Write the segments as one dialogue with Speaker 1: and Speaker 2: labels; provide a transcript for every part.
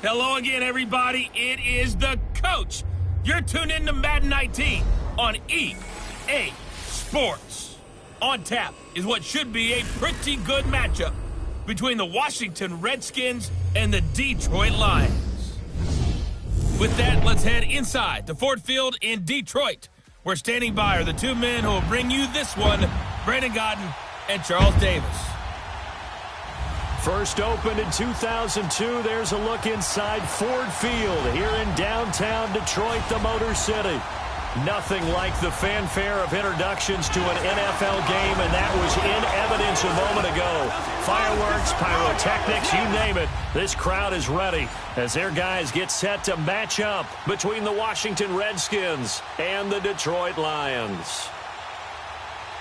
Speaker 1: Hello again, everybody. It is the coach. You're tuned in to Madden 19 on EA Sports. On tap is what should be a pretty good matchup between the Washington Redskins and the Detroit Lions. With that, let's head inside to Ford Field in Detroit. Where standing by are the two men who will bring you this one, Brandon Godden and Charles Davis.
Speaker 2: First opened in 2002, there's a look inside Ford Field here in downtown Detroit, the Motor City. Nothing like the fanfare of introductions to an NFL game, and that was in evidence a moment ago. Fireworks, pyrotechnics, you name it. This crowd is ready as their guys get set to match up between the Washington Redskins and the Detroit Lions.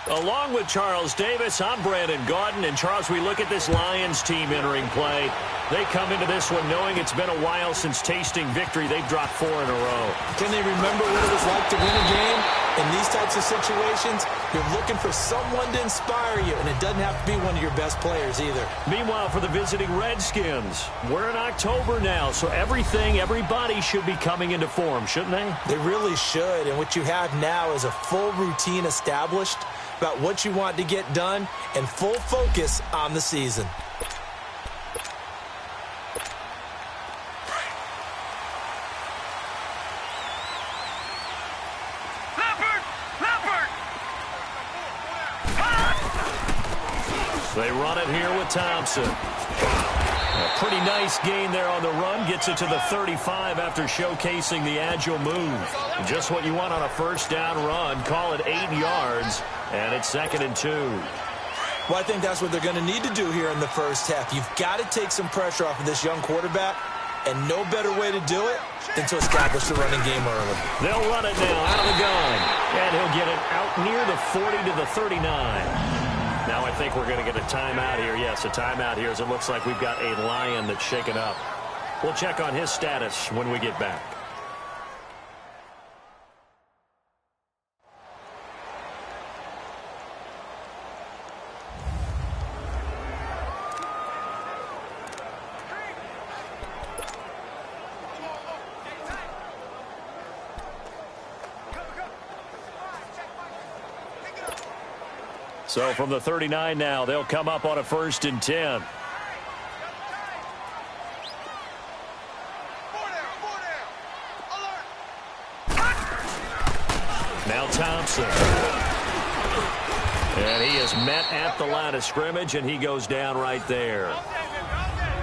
Speaker 2: Along with Charles Davis, I'm Brandon Godden. And Charles, we look at this Lions team entering play. They come into this one knowing it's been a while since tasting victory. They've dropped 4 in a row.
Speaker 3: Can they remember what it was like to win a game? In these types of situations, you're looking for someone to inspire you, and it doesn't have to be one of your best players either.
Speaker 2: Meanwhile, for the visiting Redskins, we're in October now, so everybody should be coming into form, shouldn't they?
Speaker 3: They really should, and what you have now is a full routine established about what you want to get done and full focus on the season.
Speaker 2: They run it here with Thompson. A pretty nice gain there on the run. Gets it to the 35 after showcasing the agile move. Just what you want on a first down run. Call it 8 yards, and it's 2nd and 2.
Speaker 3: Well, I think that's what they're going to need to do here in the first half. You've got to take some pressure off of this young quarterback, and no better way to do it than to establish the running game early.
Speaker 2: They'll run it now out of the gun, and he'll get it out near the 40 to the 39. Now I think we're going to get a timeout here. Yes, a timeout here as it looks like we've got a Lion that's shaken up. We'll check on his status when we get back. So from the 39 now, they'll come up on a 1st and 10. Now Thompson. And he is met at the line of scrimmage, and he goes down right there.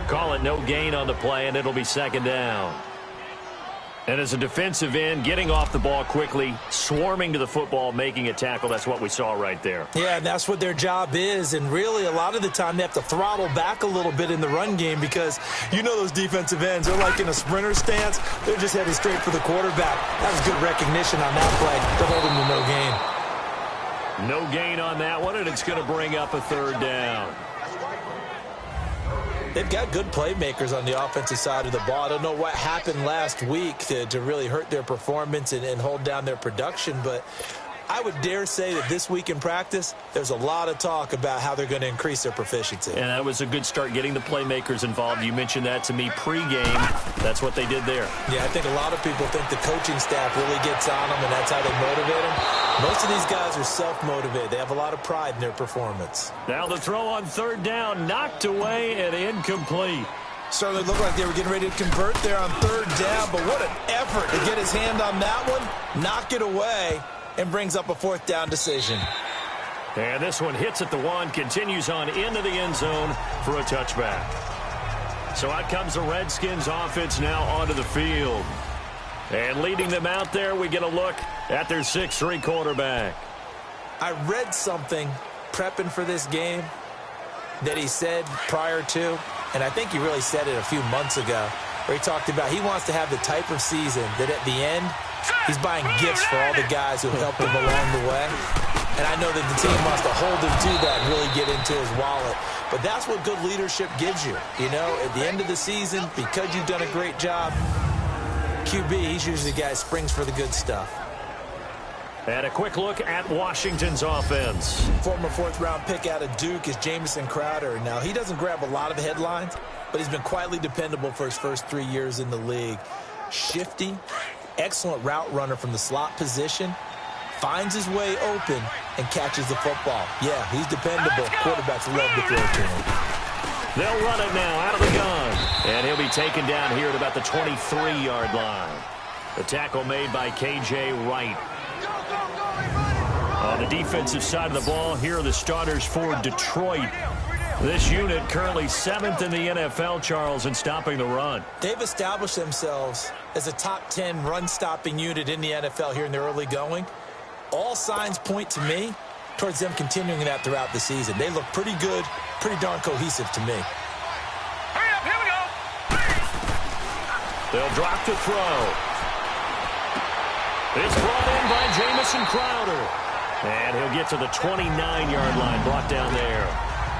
Speaker 2: Call it no gain on the play, and it'll be 2nd down. And as a defensive end, getting off the ball quickly, swarming to the football, making a tackle, that's what we saw right there.
Speaker 3: Yeah, and that's what their job is. And really, a lot of the time, they have to throttle back a little bit in the run game because you know those defensive ends, they're like in a sprinter stance. They're just headed straight for the quarterback. That was good recognition on that play to hold him to no gain.
Speaker 2: No gain on that one, and it's going to bring up a 3rd down.
Speaker 3: They've got good playmakers on the offensive side of the ball. I don't know what happened last week to really hurt their performance and hold down their production, but I would dare say that this week in practice, there's a lot of talk about how they're going to increase their proficiency.
Speaker 2: And that was a good start, getting the playmakers involved. You mentioned that to me pregame. That's what they did there.
Speaker 3: Yeah, I think a lot of people think the coaching staff really gets on them, and that's how they motivate them. Most of these guys are self-motivated. They have a lot of pride in their performance.
Speaker 2: Now the throw on 3rd down, knocked away and incomplete.
Speaker 3: Certainly looked like they were getting ready to convert there on 3rd down, but what an effort to get his hand on that one, knock it away, and brings up a 4th down decision.
Speaker 2: And this one hits at the 1, continues on into the end zone for a touchback. So out comes the Redskins offense now onto the field. And leading them out there, we get a look at their 6'3" quarterback.
Speaker 3: I read something prepping for this game that he said prior to, and I think he really said it a few months ago, where he talked about he wants to have the type of season that at the end, he's buying gifts for all the guys who helped him along the way. And I know that the team wants to hold him to that and really get into his wallet. But that's what good leadership gives you. You know, at the end of the season, because you've done a great job, QB, he's usually the guy who springs for the good stuff.
Speaker 2: And a quick look at Washington's offense.
Speaker 3: Former fourth-round pick out of Duke is Jamison Crowder. Now, he doesn't grab a lot of headlines, but he's been quietly dependable for his first 3 years in the league. Shifty, excellent route runner from the slot position, finds his way open, and catches the football. Yeah, he's dependable. Quarterbacks love to throw to him.
Speaker 2: They'll run it now out of the gun. And he'll be taken down here at about the 23-yard line. The tackle made by K.J. Wright. On the defensive side of the ball, here are the starters for Detroit. This unit currently 7th in the NFL, Charles, in stopping the run.
Speaker 3: They've established themselves as a top 10 run-stopping unit in the NFL here in the early going. All signs point to me towards them continuing that throughout the season. They look pretty good, pretty darn cohesive to me.
Speaker 1: Hurry up, here we go.
Speaker 2: They'll drop to throw. It's brought in by Jamison Crowder. And he'll get to the 29-yard line, brought down there.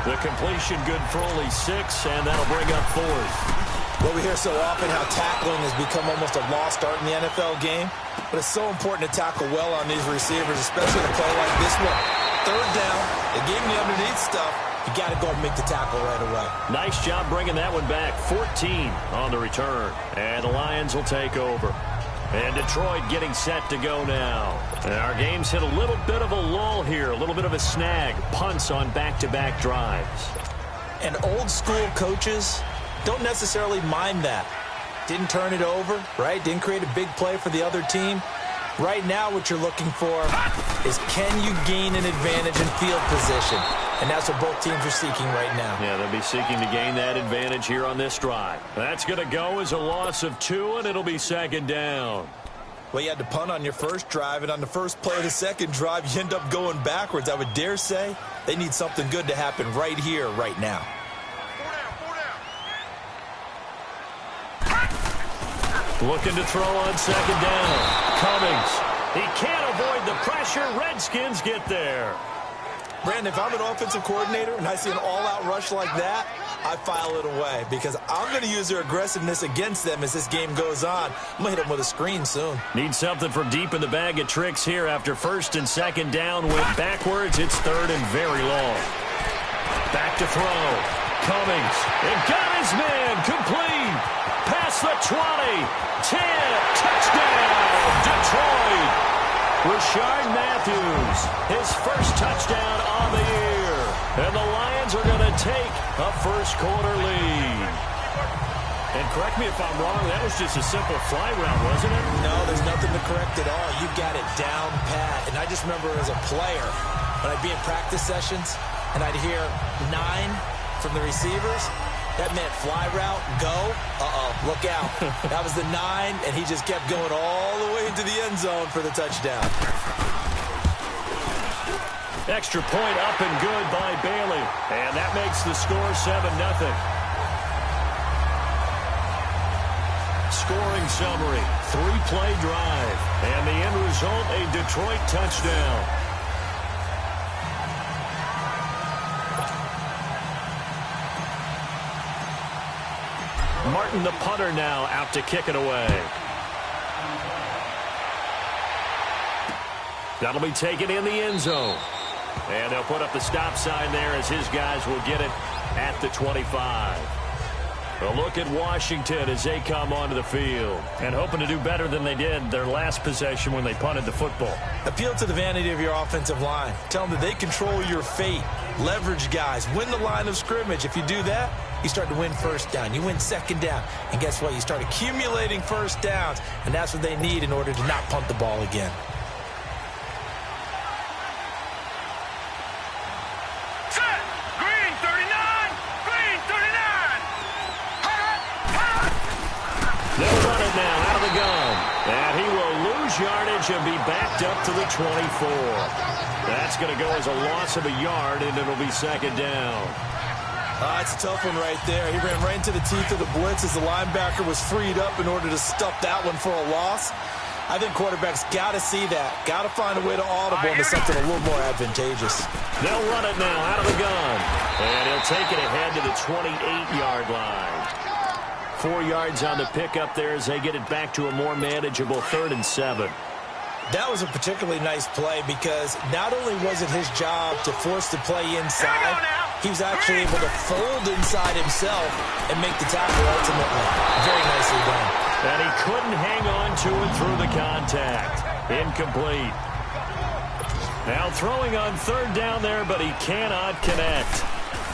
Speaker 2: The completion good for only 6, and that'll bring up 4th.
Speaker 3: Well, we hear so often how tackling has become almost a lost art in the NFL game, but it's so important to tackle well on these receivers, especially in a play like this one. Third down, they gave him the underneath stuff. You got to go and make the tackle right away.
Speaker 2: Nice job bringing that one back. 14 on the return, and the Lions will take over. And Detroit getting set to go now. And our game's hit a little bit of a lull here, a little bit of a snag. Punts on back-to-back drives.
Speaker 3: And old-school coaches don't necessarily mind that. Didn't turn it over, right? Didn't create a big play for the other team. Right now what you're looking for is can you gain an advantage in field position? And that's what both teams are seeking right now.
Speaker 2: Yeah, they'll be seeking to gain that advantage here on this drive. That's going to go as a loss of 2, and it'll be 2nd down.
Speaker 3: Well, you had to punt on your first drive, and on the first play of the second drive, you end up going backwards. I would dare say they need something good to happen right here, right now.
Speaker 2: Looking to throw on 2nd down. Cummings. He can't avoid the pressure. Redskins get there.
Speaker 3: Brandon, if I'm an offensive coordinator and I see an all-out rush like that, I file it away because I'm going to use their aggressiveness against them as this game goes on. I'm going to hit them with a screen soon.
Speaker 2: Need something from deep in the bag of tricks here after 1st and 2nd down. Went backwards. It's 3rd and very long. Back to throw. Cummings. And got his man. Complete. Past the 20. 10. Touchdown. Detroit. Rashard Matthews, his first touchdown on the year. And the Lions are going to take a first-quarter lead. And correct me if I'm wrong, that was just a simple fly route, wasn't it?
Speaker 3: No, there's nothing to correct at all. You got it down pat. And I just remember as a player, when I'd be in practice sessions, and I'd hear 9 from the receivers, that meant fly route, go, look out. That was the 9, and he just kept going all the way into the end zone for the touchdown.
Speaker 2: Extra point up and good by Bailey. And that makes the score 7-0. Scoring summary, 3-play drive. And the end result, a Detroit touchdown. Martin, the punter, now out to kick it away. That'll be taken in the end zone. And they'll put up the stop sign there as his guys will get it at the 25. A look at Washington as they come onto the field and hoping to do better than they did their last possession when they punted the football.
Speaker 3: Appeal to the vanity of your offensive line. Tell them that they control your fate. Leverage guys. Win the line of scrimmage. If you do that, you start to win first down. You win second down. And guess what? You start accumulating first downs. And that's what they need in order to not punt the ball again.
Speaker 2: Yardage and be backed up to the 24. That's going to go as a loss of a yard, and it'll be 2nd down.
Speaker 3: It's a tough one right there. He ran right into the teeth of the blitz as the linebacker was freed up in order to stuff that one for a loss. I think quarterbacks got to see that. Got to find a way to audible into something a little more advantageous.
Speaker 2: They'll run it now out of the gun. And he'll take it ahead to the 28-yard line. 4 yards on the pickup there as they get it back to a more manageable 3rd and 7.
Speaker 3: That was a particularly nice play because not only was it his job to force the play inside, he was actually able to fold inside himself and make the tackle ultimately. Very nicely done.
Speaker 2: And he couldn't hang on to it through the contact. Incomplete. Now throwing on third down there, but he cannot connect.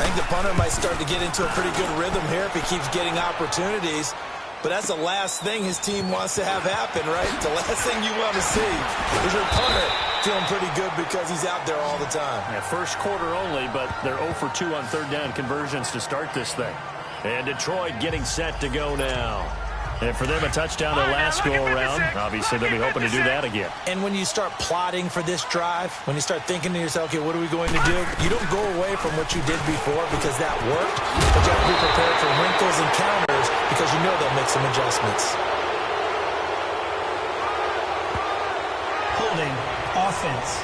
Speaker 3: I think the punter might start to get into a pretty good rhythm here if he keeps getting opportunities. But that's the last thing his team wants to have happen, right? The last thing you want to see is your punter feeling pretty good because he's out there all the time.
Speaker 2: Yeah, first quarter only, but they're 0 for 2 on third down conversions to start this thing. And Detroit getting set to go now. And for them, a touchdown their last go-around. Obviously, they'll be hoping to do that again.
Speaker 3: And when you start plotting for this drive, when you start thinking to yourself, okay, what are we going to do? You don't go away from what you did before because that worked, but you have to be prepared for wrinkles and counters because you know they'll make some adjustments.
Speaker 4: Holding offense.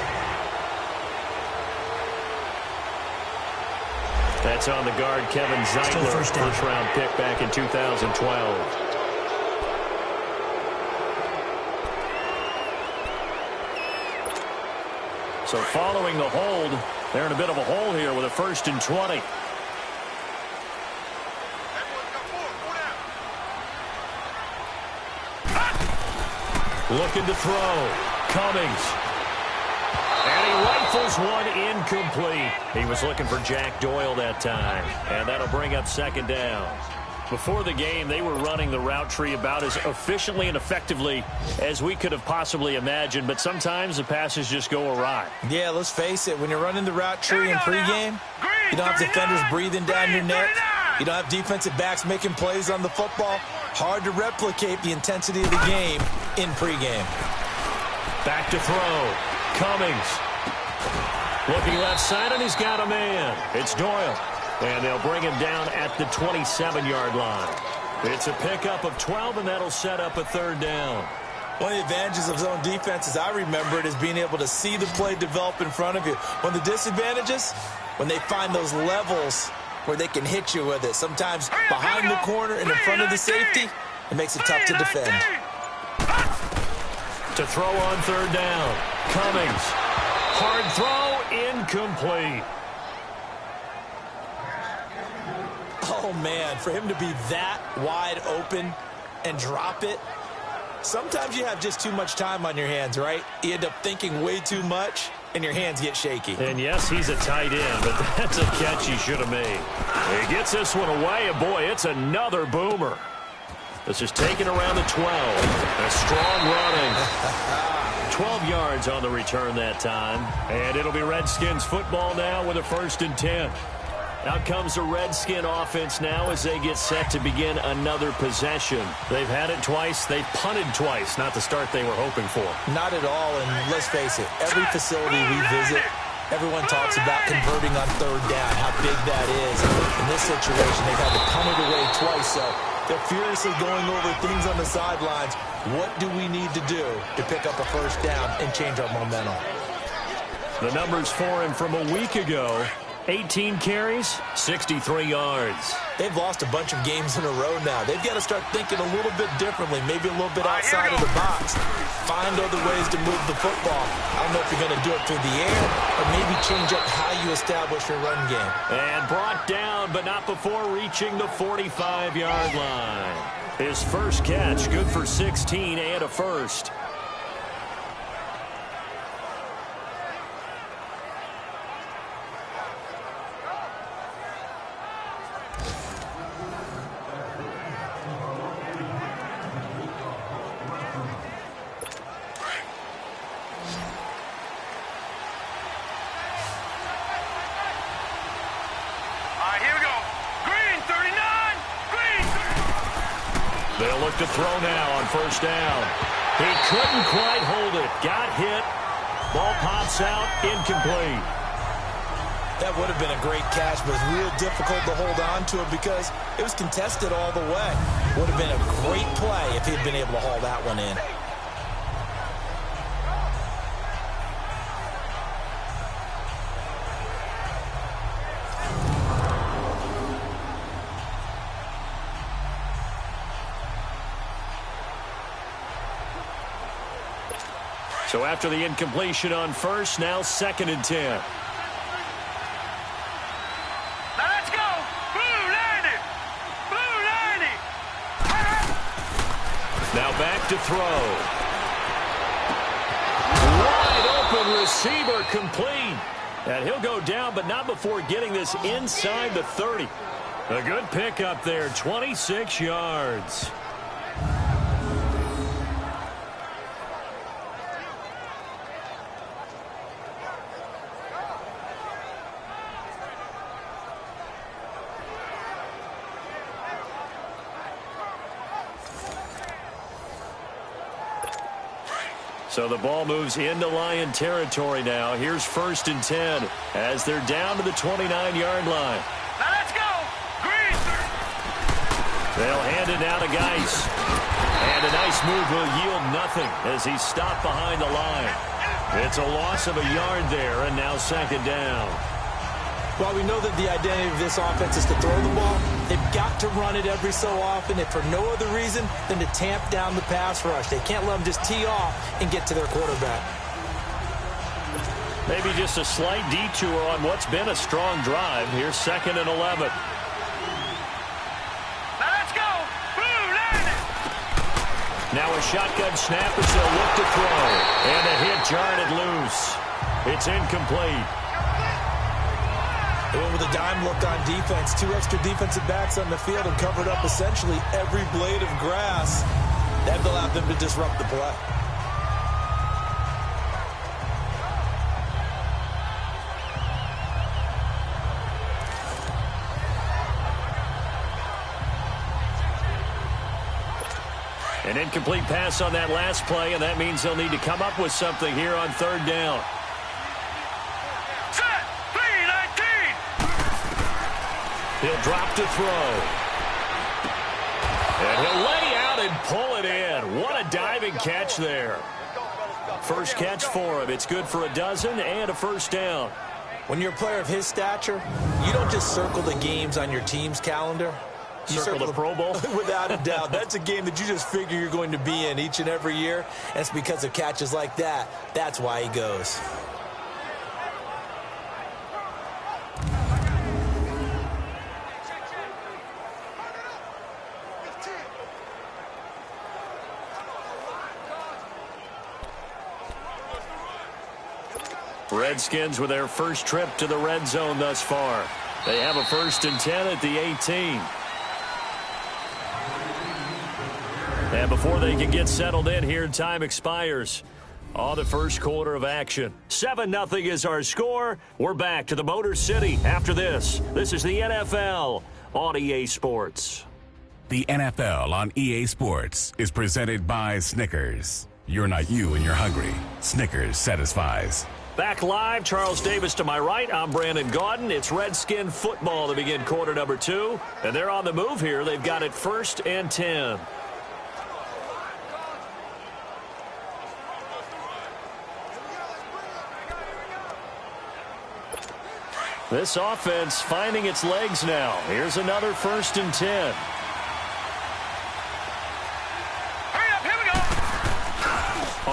Speaker 2: That's on the guard, Kevin Zeitler, first-round pick back in 2012. So following the hold, they're in a bit of a hole here with a 1st and 20. Looking to throw. Cummings. And he rifles one incomplete. He was looking for Jack Doyle that time. And that'll bring up 2nd down. Before the game, they were running the route tree about as efficiently and effectively as we could have possibly imagined, but sometimes the passes just go awry.
Speaker 3: Yeah, let's face it. When you're running the route tree in pregame, you don't have defenders breathing down your neck. You don't have defensive backs making plays on the football. Hard to replicate the intensity of the game in pregame.
Speaker 2: Back to throw. Cummings. Looking left side, and he's got a man. It's Doyle. And they'll bring him down at the 27-yard line. It's a pickup of 12, and that'll set up a 3rd down.
Speaker 3: One of the advantages of zone defense, as I remember it, is being able to see the play develop in front of you. One of the disadvantages, when they find those levels where they can hit you with it. Sometimes behind the corner and in front of the safety, it makes it tough to defend.
Speaker 2: To throw on 3rd down. Cummings. Hard throw, incomplete.
Speaker 3: Oh, man, for him to be that wide open and drop it, sometimes you have just too much time on your hands, right? You end up thinking way too much, and your hands get shaky.
Speaker 2: And, yes, he's a tight end, but that's a catch he should have made. He gets this one away, and, boy, it's another boomer. This is taken around the 12. A strong running. 12 yards on the return that time. And it'll be Redskins football now with a 1st and 10. Out comes the Redskin offense now as they get set to begin another possession. They've had it twice. They've punted twice. Not the start they were hoping for.
Speaker 3: Not at all, and let's face it, every facility we visit, everyone talks about converting on 3rd down, how big that is. In this situation, they've had to punt it away twice, so they're furiously going over things on the sidelines. What do we need to do to pick up a 1st down and change our momentum?
Speaker 2: The numbers for him from a week ago. 18 carries, 63 yards.
Speaker 3: They've lost a bunch of games in a row now. They've got to start thinking a little bit differently, maybe a little bit outside of the box. Find other ways to move the football. I don't know if you're going to do it through the air or maybe change up how you establish your run game.
Speaker 2: And brought down, but not before reaching the 45-yard line. His first catch, good for 16 and a 1st. They'll look to throw now on 1st down. He couldn't quite hold it. Got hit. Ball pops out. Incomplete.
Speaker 3: That would have been a great catch, but it's real difficult to hold on to it because it was contested all the way. Would have been a great play if he'd been able to haul that one in.
Speaker 2: So after the incompletion on first, now 2nd and 10.
Speaker 4: Now let's go. Blue 90. Blue 90.
Speaker 2: Now back to throw. Wide open receiver complete. And he'll go down, but not before getting this inside the 30. A good pickup there, 26 yards. So the ball moves into Lion territory now. Here's 1st and 10 as they're down to the 29-yard line.
Speaker 4: Now let's go. Green.
Speaker 2: They'll hand it now to Geis. And a nice move will yield nothing as he's stopped behind the line. It's a loss of a yard there, and now 2nd down.
Speaker 3: While we know that the identity of this offense is to throw the ball, they've got to run it every so often, if for no other reason than to tamp down the pass rush. They can't let them just tee off and get to their quarterback.
Speaker 2: Maybe just a slight detour on what's been a strong drive. Here's 2nd and 11.
Speaker 4: Now let's go. Blue 90.
Speaker 2: Now a shotgun snap as they'll look to throw. And a hit jarred it loose. It's incomplete.
Speaker 3: They went with a dime look on defense. 2 extra defensive backs on the field and covered up essentially every blade of grass. That allowed them to disrupt the play.
Speaker 2: An incomplete pass on that last play, and that means they'll need to come up with something here on 3rd down. He'll drop to throw. And he'll lay out and pull it in. What a diving catch there. First catch for him. It's good for a dozen and a 1st down.
Speaker 3: When you're a player of his stature, you don't just circle the games on your team's calendar. You
Speaker 2: circle the Pro Bowl?
Speaker 3: Without a doubt. That's a game that you just figure you're going to be in each and every year. And it's because of catches like that. That's why he goes.
Speaker 2: Redskins with their first trip to the red zone thus far. They have a 1st and 10 at the 18. And before they can get settled in here, time expires on the first quarter of action. 7-0 is our score. We're back to the Motor City after this. This is the NFL on EA Sports.
Speaker 5: The NFL on EA Sports is presented by Snickers. You're not you and you're hungry. Snickers satisfies.
Speaker 2: Back live, Charles Davis to my right. I'm Brandon Gaudin. It's Redskin football to begin quarter number 2. And they're on the move here. They've got it 1st and 10. This offense finding its legs now. Here's another 1st and 10.
Speaker 4: Hurry up, here we go.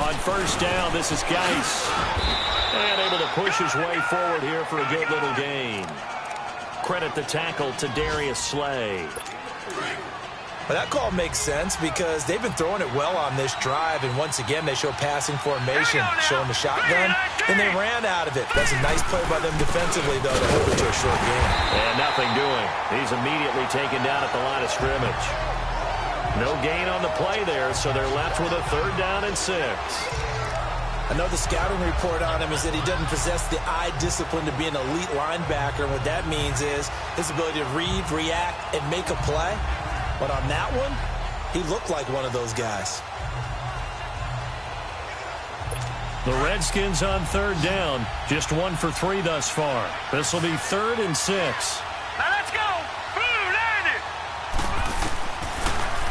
Speaker 2: On 1st down, this is Geis. And able to push his way forward here for a good little gain. Credit the tackle to Darius Slay.
Speaker 3: Well, that call makes sense because they've been throwing it well on this drive, and once again they show passing formation, showing the shotgun, and they ran out of it. That's a nice play by them defensively, though, to hold it to a short game.
Speaker 2: And nothing doing. He's immediately taken down at the line of scrimmage. No gain on the play there, so they're left with a 3rd down and 6.
Speaker 3: I know the scouting report on him is that he doesn't possess the eye discipline to be an elite linebacker. What that means is his ability to read, react, and make a play. But on that one, he looked like one of those guys.
Speaker 2: The Redskins on 3rd down. Just 1 for 3 thus far. This will be 3rd and 6.
Speaker 4: Now let's go. Blue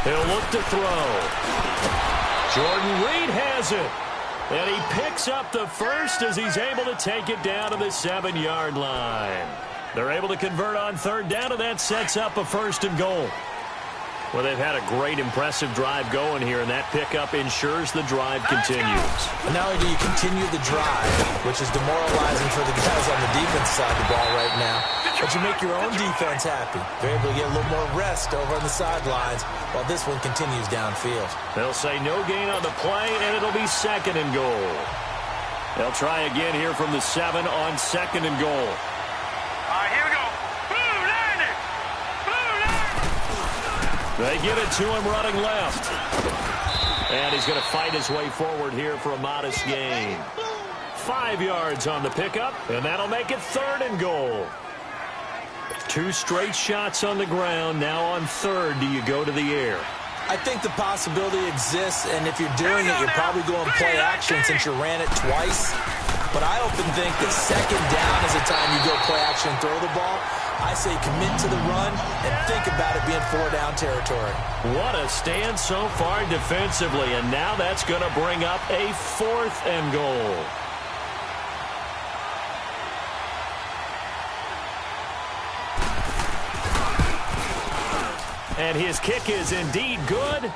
Speaker 4: 90.
Speaker 2: He'll look to throw. Jordan Reed has it. And he picks up the 1st as he's able to take it down to the 7-yard line. They're able to convert on 3rd down, and that sets up a 1st and goal. Well, they've had a great, impressive drive going here, and that pickup ensures the drive continues.
Speaker 3: And not only do you continue the drive, which is demoralizing for the guys on the defense side of the ball right now, but you make your own defense happy. They're able to get a little more rest over on the sidelines while this one continues downfield.
Speaker 2: They'll say no gain on the play, and it'll be 2nd and goal. They'll try again here from the 7 on 2nd and goal.
Speaker 4: All right, here we go. Blue landed. Blue landed.
Speaker 2: They give it to him running left. And he's going to fight his way forward here for a modest gain. 5 yards on the pickup, and that'll make it 3rd and goal. 2 straight shots on the ground. Now on 3rd, do you go to the air?
Speaker 3: I think the possibility exists, and if you're doing it, you're probably going play action since you ran it twice. But I often think that 2nd down is the time you go play action and throw the ball. I say commit to the run and think about it being 4-down territory.
Speaker 2: What a stand so far defensively, and now that's going to bring up a 4th and goal. And his kick is indeed good.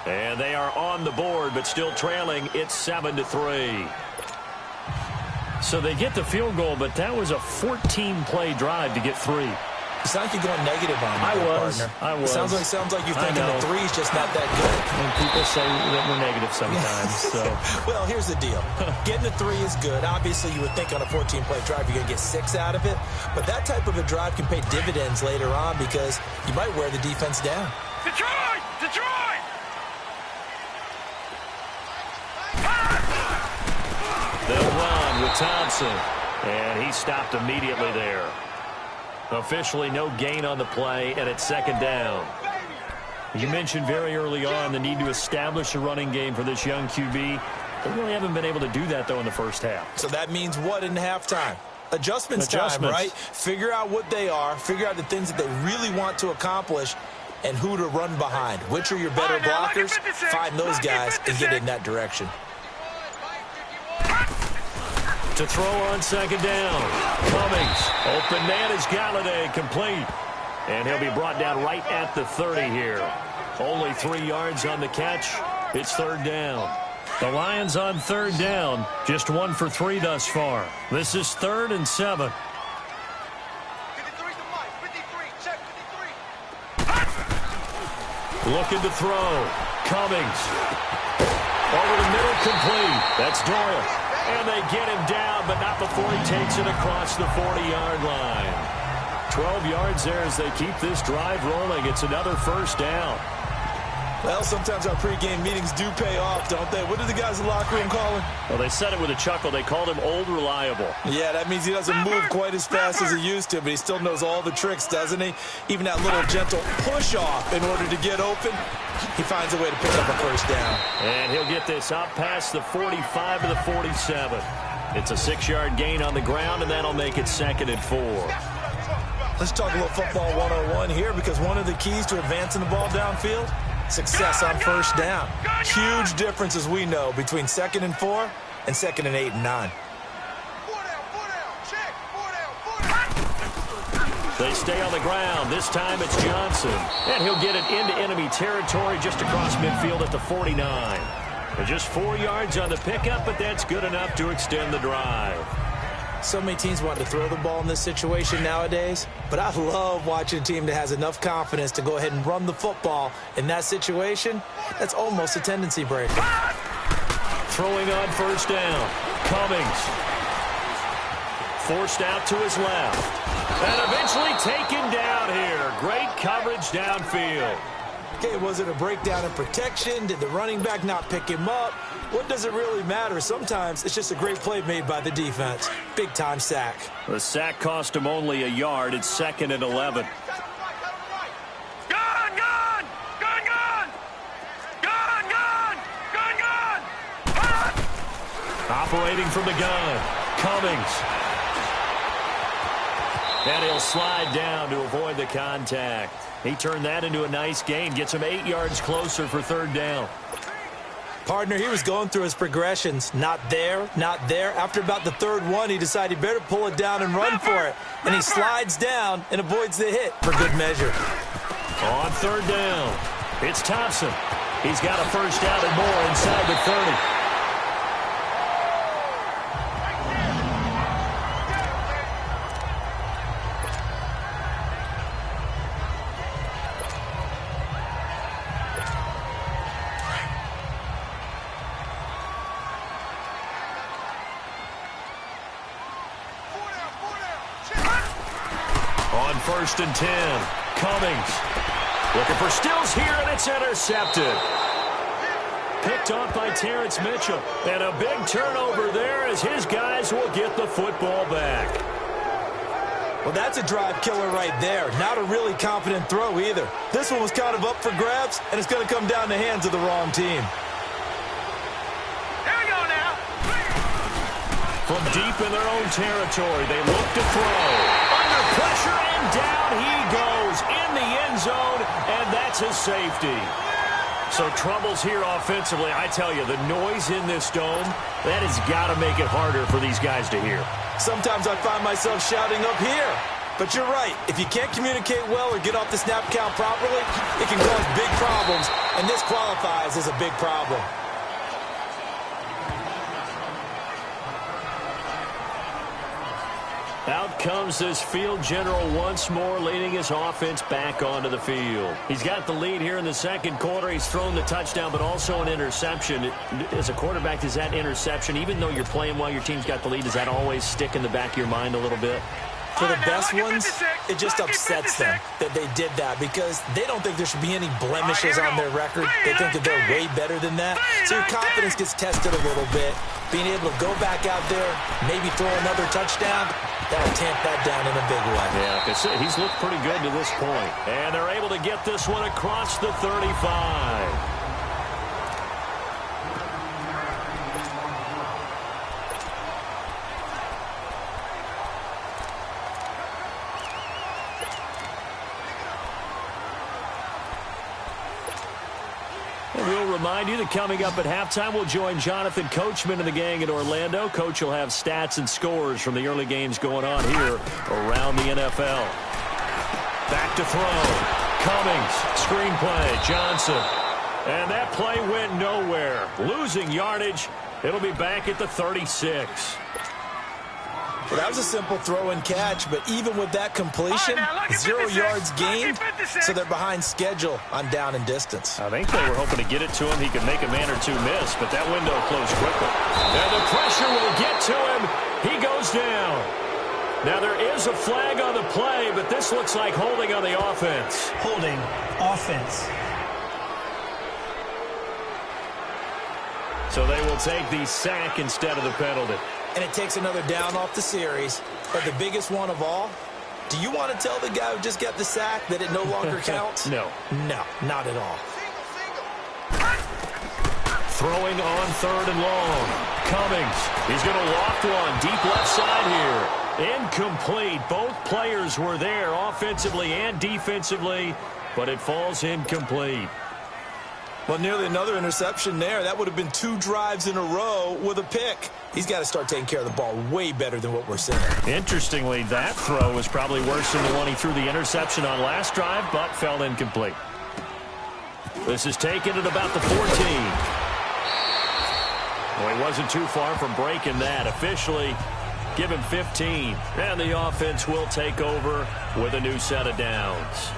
Speaker 2: And they are on the board, but still trailing. It's 7-3. So they get the field goal, but that was a 14-play drive to get 3.
Speaker 3: It's not like you're going negative on me, partner.
Speaker 2: I was.
Speaker 3: Sounds like you're thinking the 3's just not that good.
Speaker 2: And people say that we're negative sometimes. So.
Speaker 3: Well, here's the deal. Getting the 3 is good. Obviously, you would think on a 14-play drive you're going to get 6 out of it. But that type of a drive can pay dividends later on because you might wear the defense down.
Speaker 4: Detroit! Detroit!
Speaker 2: They'll run with Thompson. And he stopped immediately there. Officially no gain on the play, and it's 2nd down. You mentioned very early on the need to establish a running game for this young QB. They really haven't been able to do that, though, in the first half.
Speaker 3: So that means what in halftime? Adjustments time, right? Figure out what they are, figure out the things that they really want to accomplish, and who to run behind. Which are your better blockers? Find those guys and get in that direction.
Speaker 2: To throw on 2nd down. Cummings. Open man is Galladay, complete. And he'll be brought down right at the 30 here. Only 3 yards on the catch. It's 3rd down. The Lions on 3rd down. Just 1 for 3 thus far. This is 3rd and 7.
Speaker 4: 53 to Mike. 53. Check 53.
Speaker 2: Looking to throw. Cummings. Over the middle, complete. That's Doyle. And they get him down, but not before he takes it across the 40-yard line. 12 yards there as they keep this drive rolling. It's another 1st down.
Speaker 3: Well, sometimes our pregame meetings do pay off, don't they? What did the guys in the locker room call him?
Speaker 2: Well, they said it with a chuckle. They called him Old Reliable.
Speaker 3: Yeah, that means he doesn't move quite as fast as he used to, but he still knows all the tricks, doesn't he? Even that little gentle push-off in order to get open, he finds a way to pick up a 1st down.
Speaker 2: And he'll get this up past the 45 to the 47. It's a 6-yard gain on the ground, and that'll make it 2nd and 4.
Speaker 3: Let's talk a little football 101 here, because one of the keys to advancing the ball downfield, success on 1st down. Huge difference, as we know, between 2nd and 4 and 2nd and 8 and 9.
Speaker 4: 4 down, check, 4 down.
Speaker 2: They stay on the ground. This time it's Johnson. And he'll get it into enemy territory just across midfield at the 49. And just 4 yards on the pickup, but that's good enough to extend the drive.
Speaker 3: So many teams want to throw the ball in this situation nowadays, but I love watching a team that has enough confidence to go ahead and run the football in that situation. That's almost a tendency breaker.
Speaker 2: Throwing on 1st down. Cummings. Forced out to his left. And eventually taken down here. Great coverage downfield.
Speaker 3: Okay, was it a breakdown in protection? Did the running back not pick him up? What does it really matter? Sometimes it's just a great play made by the defense. Big-time sack.
Speaker 2: The sack cost him only a yard. It's 2nd and 11.
Speaker 4: Gun!
Speaker 2: Operating from the gun. Cummings. And he'll slide down to avoid the contact. He turned that into a nice gain. Gets him 8 yards closer for 3rd down.
Speaker 3: Partner, he was going through his progressions. Not there, not there. After about the 3rd one, he decided he better pull it down and run for it. And he slides down and avoids the hit for good measure.
Speaker 2: On 3rd down. It's Thompson. He's got a first down and more inside the 30. On 1st and 10, Cummings looking for Stills here, and it's intercepted. Picked off by Terrence Mitchell, and a big turnover there as his guys will get the football back.
Speaker 3: Well, that's a drive killer right there. Not a really confident throw either. This one was kind of up for grabs, and it's going to come down the hands of the wrong team.
Speaker 4: Here we go now.
Speaker 2: From deep in their own territory, they look to throw. Under pressure, and down he goes in the end zone, and that's a safety. So troubles here offensively. I tell you, the noise in this dome, that has got to make it harder for these guys to hear.
Speaker 3: Sometimes I find myself shouting up here. But you're right. If you can't communicate well or get off the snap count properly, it can cause big problems, and this qualifies as a big problem.
Speaker 2: Out comes this field general once more, leading his offense back onto the field. He's got the lead here in the second quarter. He's thrown the touchdown, but also an interception. As a quarterback, does that interception, even though you're playing while your team's got the lead, does that always stick in the back of your mind a little bit?
Speaker 3: For the best ones, it just upsets them that they did that because they don't think there should be any blemishes on their record. They think that they're way better than that. So your confidence gets tested a little bit. Being able to go back out there, maybe throw another touchdown, that'll tamp that down in a big way.
Speaker 2: Yeah, like I said, he's looked pretty good to this point. And they're able to get this one across the 35. We'll remind you that coming up at halftime, we'll join Jonathan Coachman and the gang in Orlando. Coach will have stats and scores from the early games going on here around the NFL. Back to throw. Cummings, screenplay, Johnson. And that play went nowhere. Losing yardage. It'll be back at the 36.
Speaker 3: Well, that was a simple throw and catch, but even with that completion, 0 yards gained, so they're behind schedule on down and distance.
Speaker 2: I think they were hoping to get it to him. He could make a man or two miss, but that window closed quickly. And the pressure will get to him. He goes down. Now, there is a flag on the play, but this looks like holding on the offense.
Speaker 6: Holding offense.
Speaker 2: So they will take the sack instead of the penalty.
Speaker 3: And it takes another down off the series. But the biggest one of all, do you want to tell the guy who just got the sack that it no longer counts?
Speaker 2: No.
Speaker 3: No, not at all.
Speaker 2: Throwing on 3rd and long. Cummings. He's going to loft one deep left side here. Incomplete. Both players were there offensively and defensively, but it falls incomplete.
Speaker 3: Well, nearly another interception there. That would have been 2 drives in a row with a pick. He's got to start taking care of the ball way better than what we're seeing. Interestingly, that throw was probably worse than the one he threw the interception on last drive, but fell incomplete. This is taken at about the 14. Well, he wasn't too far from breaking that. Officially, give him 15. And the offense will take over with a new set of downs.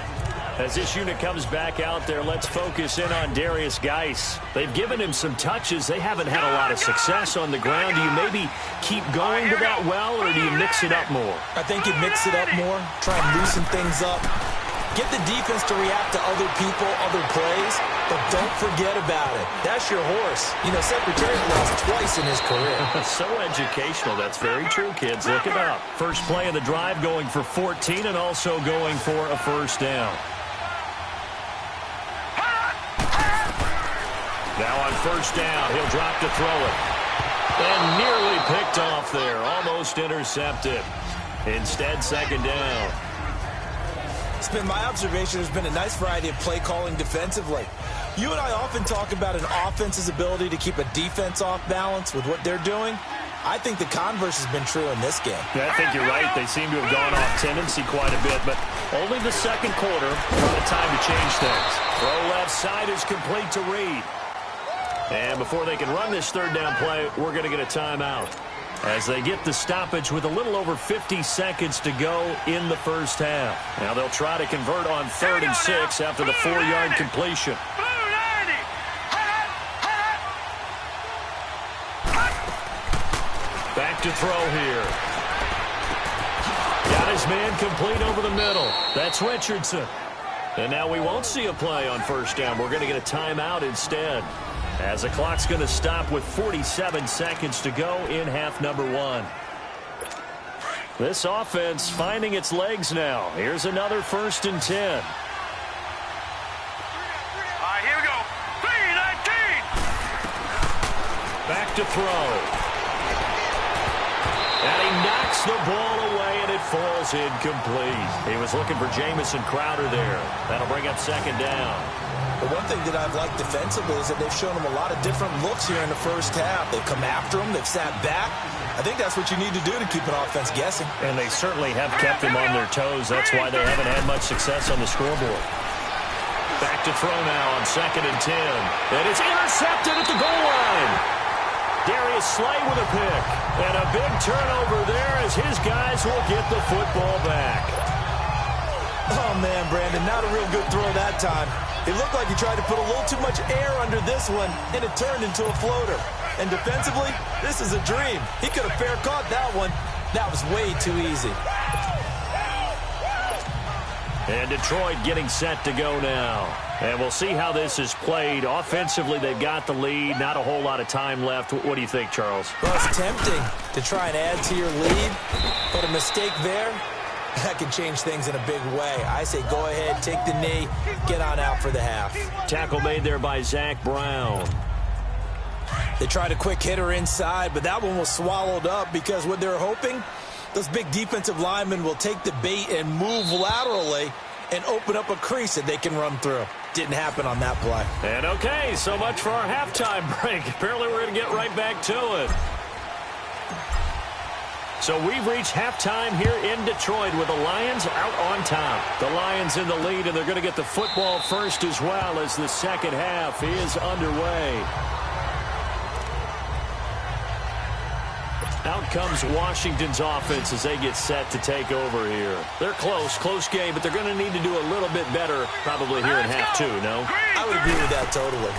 Speaker 3: As this unit comes back out there, let's focus in on Darius Geis. They've given him some touches. They haven't had a lot of success on the ground. Do you maybe keep going to that well, or do you mix it up more? I think you mix it up more, try and loosen things up. Get the defense to react to other people, other plays, but don't forget about it. That's your horse. You know, Secretary lost twice in his career. So educational. That's very true, kids. Look it up. First play of the drive going for 14 and also going for a first down. Now on first down, he'll drop to throw it. And nearly picked off there. Almost intercepted. Instead, second down. It's been my observation there's been a nice variety of play calling defensively. You and I often talk about an offense's ability to keep a defense off balance with what they're doing. I think the converse has been true in this game.
Speaker 2: Yeah, I think you're right. They seem to have gone off tendency quite a bit, but only the second quarter, the time to change things. Throw left side is complete to Reed. And before they can run this third down play, we're going to get a timeout as they get the stoppage with a little over 50 seconds to go in the first half. Now they'll try to convert on 3rd and 6 after the 4-yard completion. Back to throw here. Got his man complete over the middle. That's Richardson. And now we won't see a play on first down. We're going to get a timeout instead, as the clock's going to stop with 47 seconds to go in half number 1. This offense finding its legs now. Here's another 1st and 10.
Speaker 4: All right, here we go. 3-19.
Speaker 2: Back to throw. And he knocks the ball away, and it falls incomplete. He was looking for Jamison Crowder there. That'll bring up 2nd down.
Speaker 3: The one thing that I've liked defensively is that they've shown him a lot of different looks here in the first half. They've come after him. They've sat back. I think that's what you need to do to keep an offense guessing.
Speaker 2: And they certainly have kept them on their toes. That's why they haven't had much success on the scoreboard. Back to throw now on 2nd and 10. And it's intercepted at the goal line. Darius Slay with a pick. And a big turnover there as his guys will get the football back.
Speaker 3: Oh, man, Brandon, not a real good throw that time. It looked like he tried to put a little too much air under this one, and it turned into a floater. And defensively, this is a dream. He could have fair caught that one. That was way too easy.
Speaker 2: And Detroit getting set to go now. And we'll see how this is played. Offensively, they've got the lead. Not a whole lot of time left. What do you think, Charles?
Speaker 3: Well, it's tempting to try and add to your lead, but a mistake there, that can change things in a big way. I say go ahead, take the knee, get on out for the half.
Speaker 2: Tackle made there by Zach Brown.
Speaker 3: They tried a quick hitter inside, but that one was swallowed up because what they're hoping, those big defensive linemen will take the bait and move laterally and open up a crease that they can run through. Didn't happen on that play.
Speaker 2: And okay, so much for our halftime break. Apparently we're going to get right back to it. So we've reached halftime here in Detroit with the Lions out on top. The Lions in the lead, and they're going to get the football first as well as the second half is underway. Out comes Washington's offense as they get set to take over here. They're close game, but they're going to need to do a little bit better probably here in half 2, no?
Speaker 3: I would agree with that totally.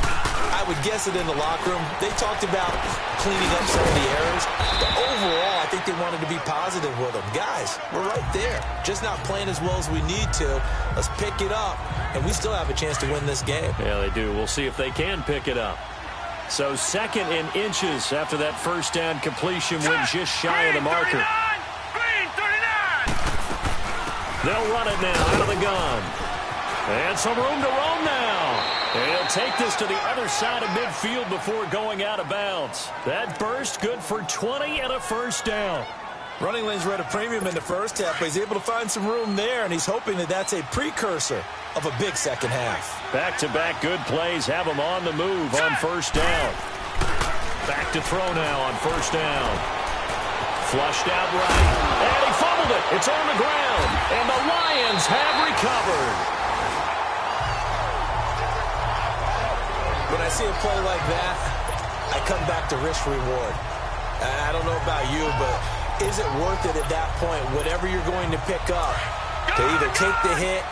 Speaker 3: I would guess it in the locker room. They talked about cleaning up some of the errors, but overall, I think they wanted to be positive with them. Guys, we're right there. Just not playing as well as we need to. Let's pick it up, and we still have a chance to win this game.
Speaker 2: Yeah, they do. We'll see if they can pick it up. So 2nd and inches after that first down completion went just shy of the marker. They'll run it now out of the gun. And some room to roam now. And he'll take this to the other side of midfield before going out of bounds. That burst good for 20 and a first down.
Speaker 3: Running lanes were at a premium in the first half, but he's able to find some room there, and he's hoping that that's a precursor of a big second half.
Speaker 2: Back-to-back good plays have him on the move on first down. Back to throw now on first down. Flushed out right. And he fumbled it. It's on the ground. And the Lions have recovered.
Speaker 3: When I see a play like that, I come back to risk-reward. I don't know about you, but is it worth it at that point, whatever you're going to pick up, to either take the hit,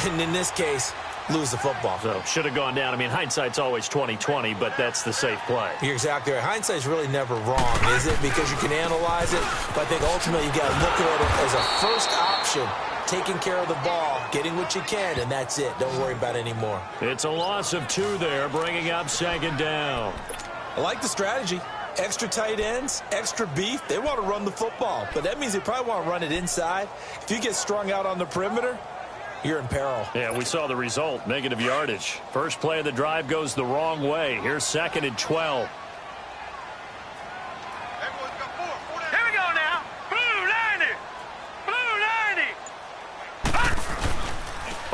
Speaker 3: and in this case, lose the football?
Speaker 2: So, should have gone down. I mean, hindsight's always 20/20, but that's the safe play.
Speaker 3: You're exactly right. Hindsight's really never wrong, is it? Because you can analyze it, but I think ultimately you got to look at it as a first option, taking care of the ball, getting what you can, and that's it. Don't worry about it anymore.
Speaker 2: It's a loss of 2 there, bringing up 2nd down.
Speaker 3: I like the strategy. Extra tight ends, extra beef. They want to run the football, but that means they probably want to run it inside. If you get strung out on the perimeter, you're in peril.
Speaker 2: Yeah, we saw the result, negative yardage. First play of the drive goes the wrong way. Here's 2nd and 12.
Speaker 4: Here we go now. Blue 90. Blue 90.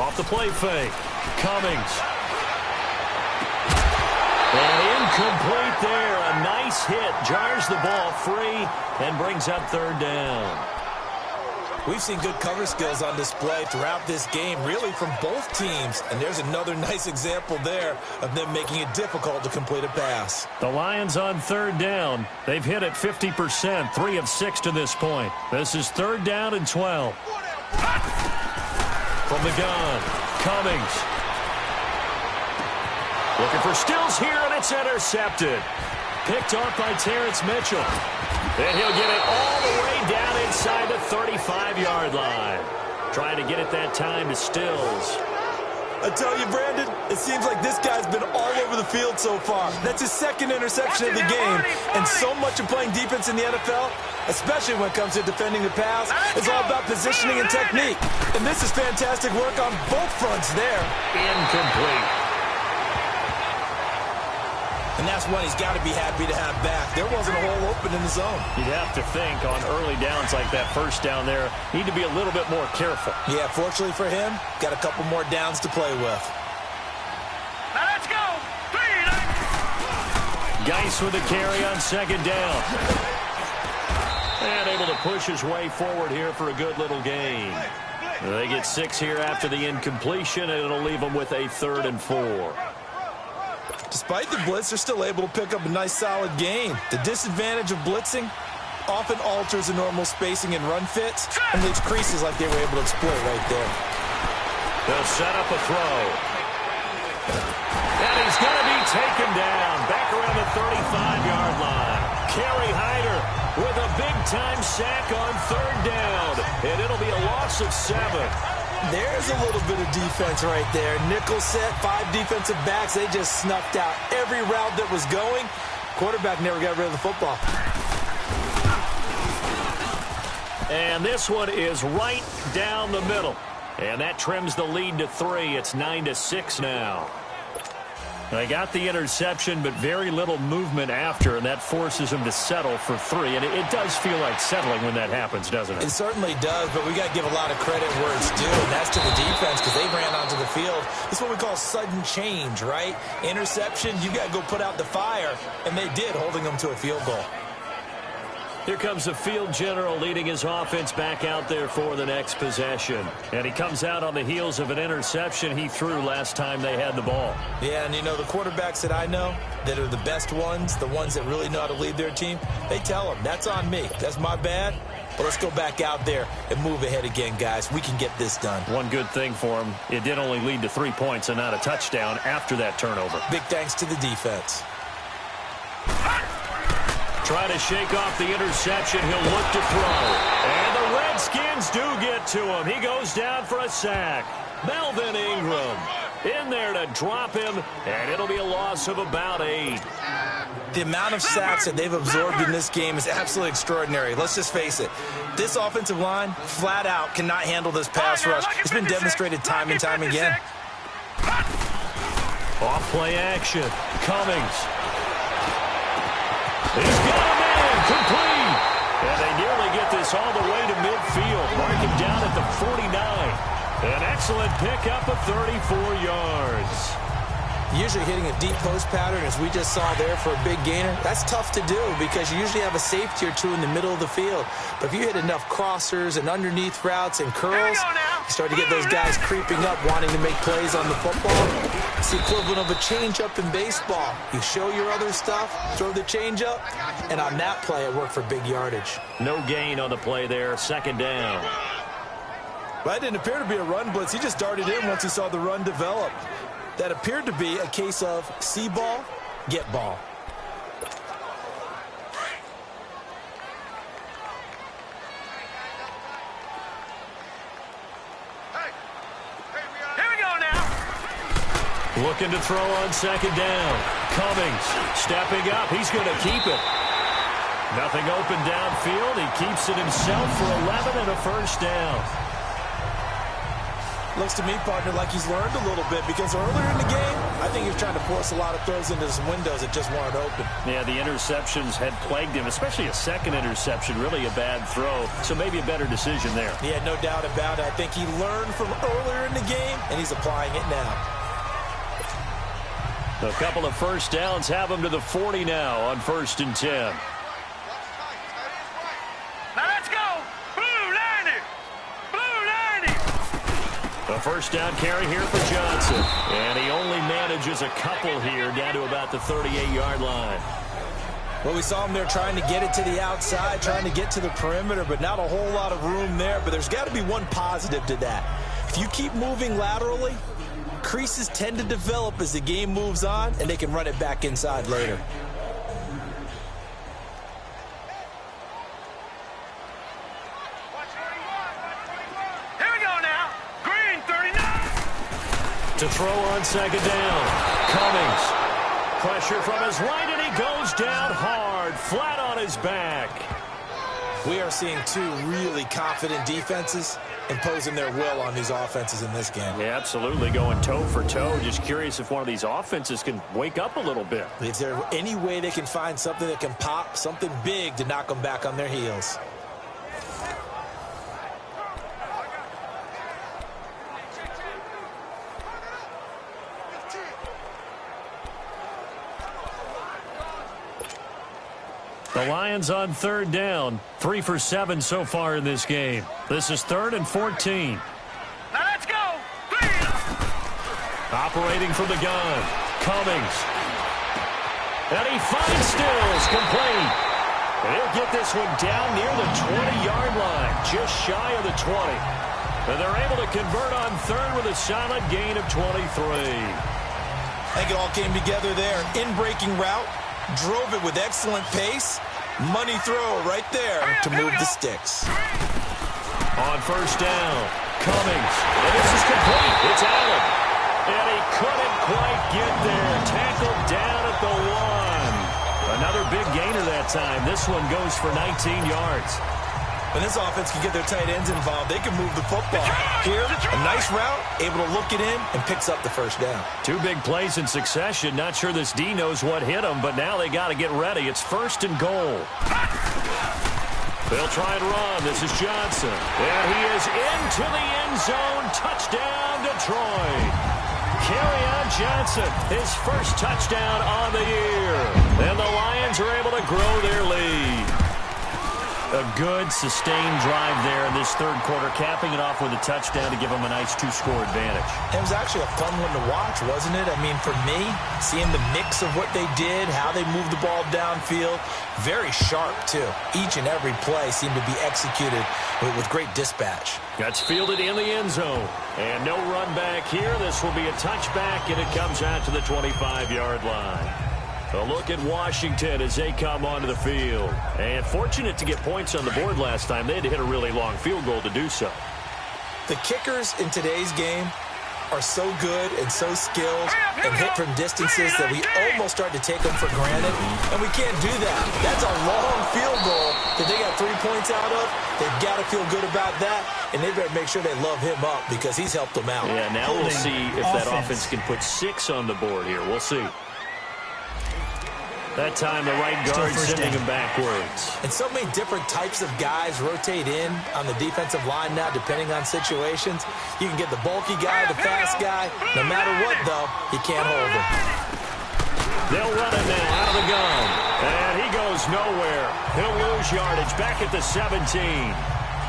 Speaker 2: Off the play fake. Cummings. And incomplete there. A nice hit jars the ball free and brings up third down.
Speaker 3: We've seen good cover skills on display throughout this game, really from both teams. And there's another nice example there of them making it difficult to complete a pass.
Speaker 2: The Lions on third down. They've hit it 50%, 3 of 6 to this point. This is third down and 12. From the gun, Cummings. Looking for Stills here, and it's intercepted. Picked off by Terrence Mitchell. And he'll get it all the way down inside the 35-yard line. Trying to get it that time to Stills.
Speaker 3: I tell you, Brandon, it seems like this guy's been all over the field so far. That's his second interception of the game. And so much of playing defense in the NFL, especially when it comes to defending the pass, is all about positioning and technique. And this is fantastic work on both fronts there.
Speaker 2: Incomplete.
Speaker 3: And that's one he's got to be happy to have back. There wasn't a hole open in the zone.
Speaker 2: You'd have to think on early downs like that first down there, need to be a little bit more careful.
Speaker 3: Yeah, fortunately for him, got a couple more downs to play with.
Speaker 4: Now let's go.
Speaker 2: Geis with the carry on second down. And able to push his way forward here for a good little gain. They get 6 here after the incompletion, and it'll leave them with a 3rd and 4.
Speaker 3: Despite the blitz, they're still able to pick up a nice, solid gain. The disadvantage of blitzing often alters the normal spacing and run fits and leaves creases like they were able to exploit right there.
Speaker 2: They'll set up a throw. And he's going to be taken down back around the 35-yard line. Kerry Hyder with a big-time sack on third down. And it'll be a loss of 7.
Speaker 3: There's a little bit of defense right there. Nickel set, 5 defensive backs. They just snuffed out every route that was going. Quarterback never got rid of the football.
Speaker 2: And this one is right down the middle. And that trims the lead to 3. It's 9-6 now. They got the interception, but very little movement after, and that forces them to settle for 3. And it does feel like settling when that happens, doesn't it?
Speaker 3: It certainly does, but we got to give a lot of credit where it's due, and that's to the defense because they ran onto the field. This is what we call sudden change, right? Interception, you got to go put out the fire, and they did, holding them to a field goal.
Speaker 2: Here comes the field general leading his offense back out there for the next possession. And he comes out on the heels of an interception he threw last time they had the ball.
Speaker 3: Yeah, and you know, the quarterbacks that I know that are the best ones, the ones that really know how to lead their team, they tell them, that's on me. That's my bad. But let's go back out there and move ahead again, guys. We can get this done.
Speaker 2: One good thing for him, it did only lead to 3 points and not a touchdown after that turnover.
Speaker 3: Big thanks to the defense.
Speaker 2: Trying to shake off the interception. He'll look to throw. And the Redskins do get to him. He goes down for a sack. Melvin Ingram in there to drop him, and it'll be a loss of about 8.
Speaker 3: The amount of sacks that they've absorbed in this game is absolutely extraordinary. Let's just face it. This offensive line, flat out, cannot handle this pass rush. It's been demonstrated time and time again.
Speaker 2: Off play action. Cummings. He's got a man, complete. And they nearly get this all the way to midfield. Mark him down at the 49. An excellent pickup of 34 yards.
Speaker 3: Usually hitting a deep post pattern, as we just saw there for a big gainer, that's tough to do because you usually have a safety or 2 in the middle of the field. But if you hit enough crossers and underneath routes and curls, you start to get those guys creeping up, wanting to make plays on the football. It's the equivalent of a changeup in baseball. You show your other stuff, throw the changeup, and on that play, it worked for big yardage.
Speaker 2: No gain on the play there, second down.
Speaker 3: Well, that didn't appear to be a run blitz. He just darted in once he saw the run develop. That appeared to be a case of see ball, get ball.
Speaker 4: Here we go now.
Speaker 2: Looking to throw on second down. Cummings stepping up. He's going to keep it. Nothing open downfield. He keeps it himself for 11 and a first down.
Speaker 3: Looks to me, partner, like he's learned a little bit because earlier in the game, I think he was trying to force a lot of throws into some windows that just weren't open.
Speaker 2: Yeah, the interceptions had plagued him, especially a second interception, really a bad throw. So maybe a better decision there.
Speaker 3: Yeah, no doubt about it. I think he learned from earlier in the game, and he's applying it now.
Speaker 2: A couple of first downs have them to the 40 now on 1st and 10.
Speaker 4: Now let's go. Blue 90. Blue 90.
Speaker 2: A first down carry here for Johnson. And he only manages a couple here down to about the 38-yard line.
Speaker 3: Well, we saw him there trying to get it to the outside, trying to get to the perimeter, but not a whole lot of room there. But there's got to be one positive to that. If you keep moving laterally, creases tend to develop as the game moves on, and they can run it back inside later.
Speaker 4: Here we go now. Green 39.
Speaker 2: To throw on 2nd down. Cummings. Pressure from his right, and he goes down hard, flat on his back.
Speaker 3: We are seeing two really confident defenses imposing their will on these offenses in this game.
Speaker 2: Yeah, absolutely, going toe for toe. Just curious if one of these offenses can wake up a little bit.
Speaker 3: Is there any way they can find something that can pop, something big to knock them back on their heels?
Speaker 2: The Lions on 3rd down. 3 for 7 so far in this game. This is 3rd and 14.
Speaker 4: Now let's go. Green.
Speaker 2: Operating from the gun. Cummings. And he finds Stills complete. And he'll get this one down near the 20-yard line, just shy of the 20. And they're able to convert on 3rd with a solid gain of 23.
Speaker 3: I think it all came together there. In-breaking route, drove it with excellent pace. Money throw right there to move the sticks.
Speaker 2: On 1st down, Cummings. And this is complete. It's Allen. And he couldn't quite get there. Tackled down at the 1. Another big gainer that time. This one goes for 19 yards.
Speaker 3: When this offense can get their tight ends involved, they can move the football. Here, a nice route, able to look it in, and picks up the 1st down.
Speaker 2: 2 big plays in succession. Not sure this D knows what hit him, but now they got to get ready. It's 1st and goal. They'll try and run. This is Johnson. And he is into the end zone. Touchdown, Detroit. Kerryon Johnson, his first touchdown on the year. And the Lions are able to grow their lead. A good, sustained drive there in this 3rd quarter, capping it off with a touchdown to give them a nice 2-score advantage.
Speaker 3: It was actually a fun one to watch, wasn't it? I mean, for me, seeing the mix of what they did, how they moved the ball downfield, very sharp, too. Each and every play seemed to be executed with great dispatch.
Speaker 2: That's fielded in the end zone. And no run back here. This will be a touchback, and it comes out to the 25-yard line. A look at Washington as they come onto the field. And fortunate to get points on the board last time. They had to hit a really long field goal to do so.
Speaker 3: The kickers in today's game are so good and so skilled and hit from distances that we almost start to take them for granted. And we can't do that. That's a long field goal that they got 3 points out of. They've got to feel good about that. And they better make sure they love him up because he's helped them out.
Speaker 2: Yeah, now we'll see if that offense can put 6 on the board here. We'll see. That time the right guard sending him backwards.
Speaker 3: And so many different types of guys rotate in on the defensive line now, depending on situations. You can get the bulky guy, the fast guy. No matter what, though, you can't hold him.
Speaker 2: They'll run him now out of the gun. And he goes nowhere. He'll lose yardage back at the 17.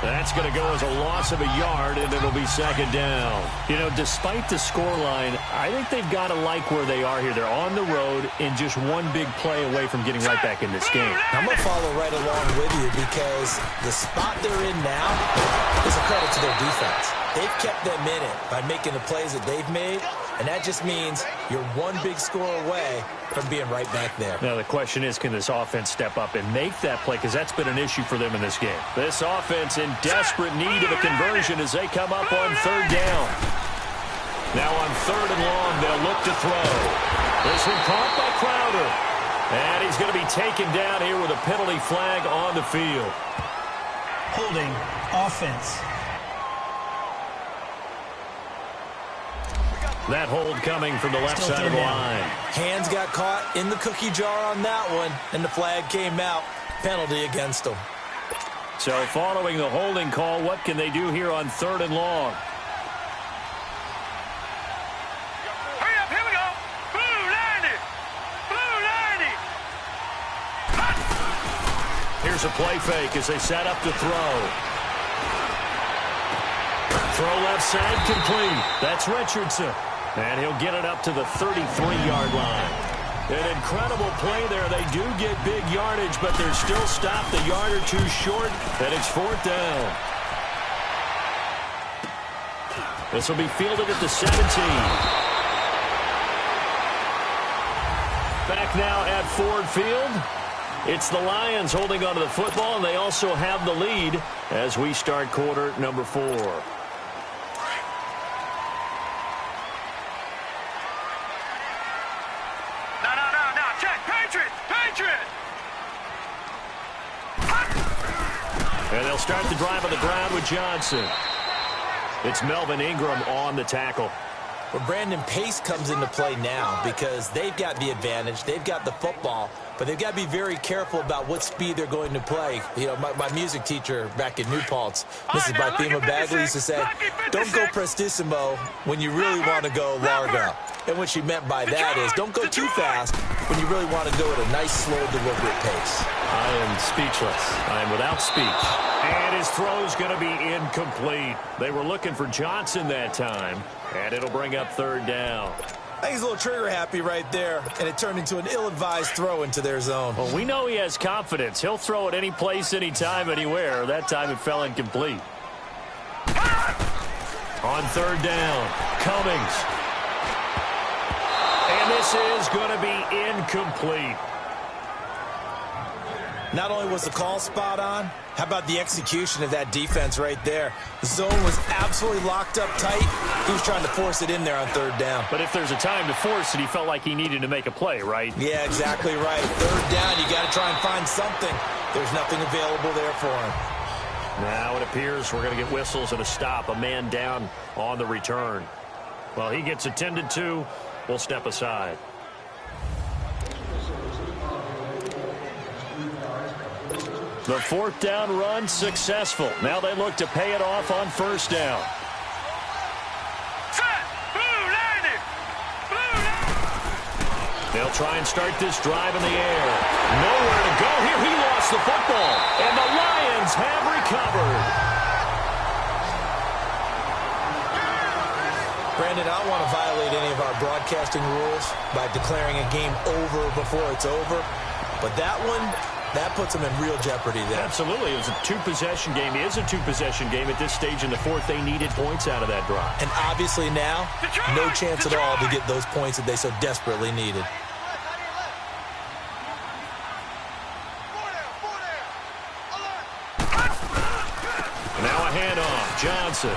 Speaker 2: That's going to go as a loss of a yard, and it'll be 2nd down. You know, despite the scoreline, I think they've got to like where they are here. They're on the road and just one big play away from getting right back in this game.
Speaker 3: I'm going to follow right along with you because the spot they're in now is a credit to their defense. They've kept them in it by making the plays that they've made, and that just means you're one big score away from being right back there.
Speaker 2: Now, the question is, can this offense step up and make that play? Because that's been an issue for them in this game. This offense in desperate need of a conversion as they come up on 3rd down. Now on 3rd and long, they'll look to throw. This one caught by Crowder. And he's going to be taken down here with a penalty flag on the field.
Speaker 6: Holding offense.
Speaker 2: That hold coming from the left side of the line.
Speaker 3: Hands got caught in the cookie jar on that one, and the flag came out. Penalty against them.
Speaker 2: So following the holding call, what can they do here on 3rd and long?
Speaker 4: Hurry up, here we go. Blue 90.
Speaker 2: Here's a play fake as they set up to throw. Throw left side complete. That's Richardson. And he'll get it up to the 33-yard line. An incredible play there. They do get big yardage, but they're still stopped a yard or two short, and it's 4th down. This will be fielded at the 17. Back now at Ford Field. It's the Lions holding onto the football, and they also have the lead as we start quarter number 4. And they'll start the drive on the ground with Johnson. It's Melvin Ingram on the tackle.
Speaker 3: Well, Brandon, pace comes into play now because they've got the advantage. They've got the football, but they've got to be very careful about what speed they're going to play. You know, my music teacher back in New Paltz, Mrs. Bythema Bagley, used to say, don't go prestissimo when you really want to go largo. And what she meant by that is don't go too fast when you really want to go at a nice, slow, deliberate pace.
Speaker 2: I am speechless. I am without speech. And his throw's going to be incomplete. They were looking for Johnson that time, and it'll bring up 3rd down.
Speaker 3: I think he's a little trigger happy right there, and it turned into an ill-advised throw into their zone.
Speaker 2: Well, we know he has confidence. He'll throw it any place, anytime, anywhere. That time it fell incomplete. On 3rd down, Cummings. And this is going to be incomplete.
Speaker 3: Not only was the call spot on, how about the execution of that defense right there? The zone was absolutely locked up tight. He was trying to force it in there on 3rd down.
Speaker 2: But if there's a time to force it, he felt like he needed to make a play, right?
Speaker 3: Yeah, exactly right. 3rd down, you got to try and find something. There's nothing available there for him.
Speaker 2: Now it appears we're going to get whistles and a stop. A man down on the return. Well, he gets attended to. We'll step aside. The 4th down run successful. Now they look to pay it off on 1st down.
Speaker 4: Set! Blue landing! Blue landing!
Speaker 2: They'll try and start this drive in the air. Nowhere to go here. He lost the football. And the Lions have recovered.
Speaker 3: Brandon, I don't want to violate any of our broadcasting rules by declaring a game over before it's over. But that one, that puts them in real jeopardy there.
Speaker 2: Absolutely. It was a 2-possession game. It is a 2-possession game at this stage in the 4th. They needed points out of that drive.
Speaker 3: And obviously now, no chance at all to get those points that they so desperately needed.
Speaker 2: Now a handoff. Johnson.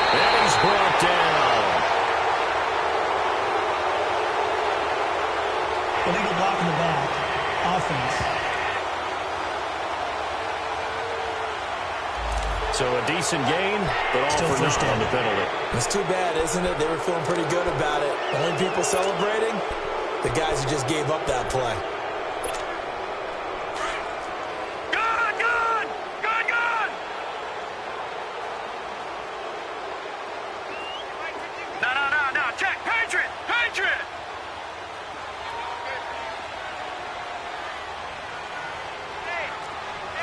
Speaker 2: And he's brought down.
Speaker 6: Illegal block in the back. Offense.
Speaker 2: So a decent gain, but all
Speaker 6: Still
Speaker 2: for
Speaker 6: first
Speaker 2: naught on
Speaker 6: down.
Speaker 2: the penalty.
Speaker 3: It's too bad, isn't it? They were feeling pretty good about it. Only people celebrating, the guys who just gave up that play.
Speaker 4: Good, good! Good, good! No. Check! Patriot! Patriot!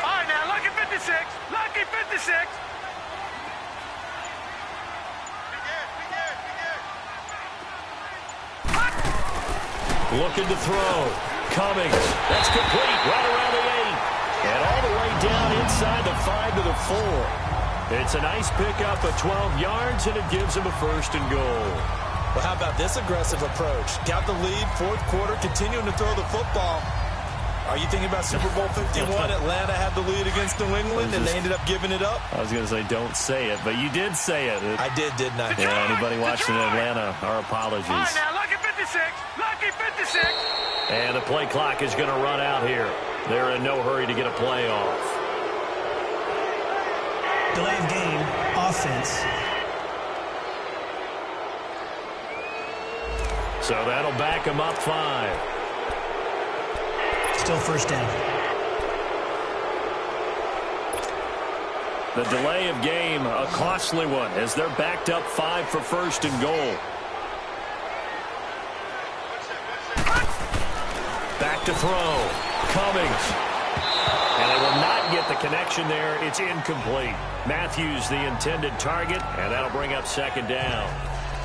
Speaker 4: All right, now, lucky 56. Lucky 56.
Speaker 2: Looking to throw. Cummings. That's complete. Right around the 8. And all the way down inside the 5 to the 4. It's a nice pickup of 12 yards, and it gives him a 1st and goal.
Speaker 3: Well, how about this aggressive approach? Got the lead, 4th quarter, continuing to throw the football. Are you thinking about Super Bowl 51? Atlanta had the lead against New England, and they ended up giving it up?
Speaker 2: I was going to say don't say it, but you did say it.
Speaker 3: I did, didn't I?
Speaker 2: Yeah, anybody watching in Atlanta, our apologies.
Speaker 4: All right, now, lucky 56. Lucky 56.
Speaker 2: And the play clock is going to run out here. They're in no hurry to get a play off.
Speaker 6: Delay of game. Offense.
Speaker 2: So that'll back him up 5.
Speaker 6: Still 1st down.
Speaker 2: The delay of game, a costly one, as they're backed up 5 for 1st and goal. Back to throw. Cummings. And they will not get the connection there. It's incomplete. Matthews the intended target, and that'll bring up second down.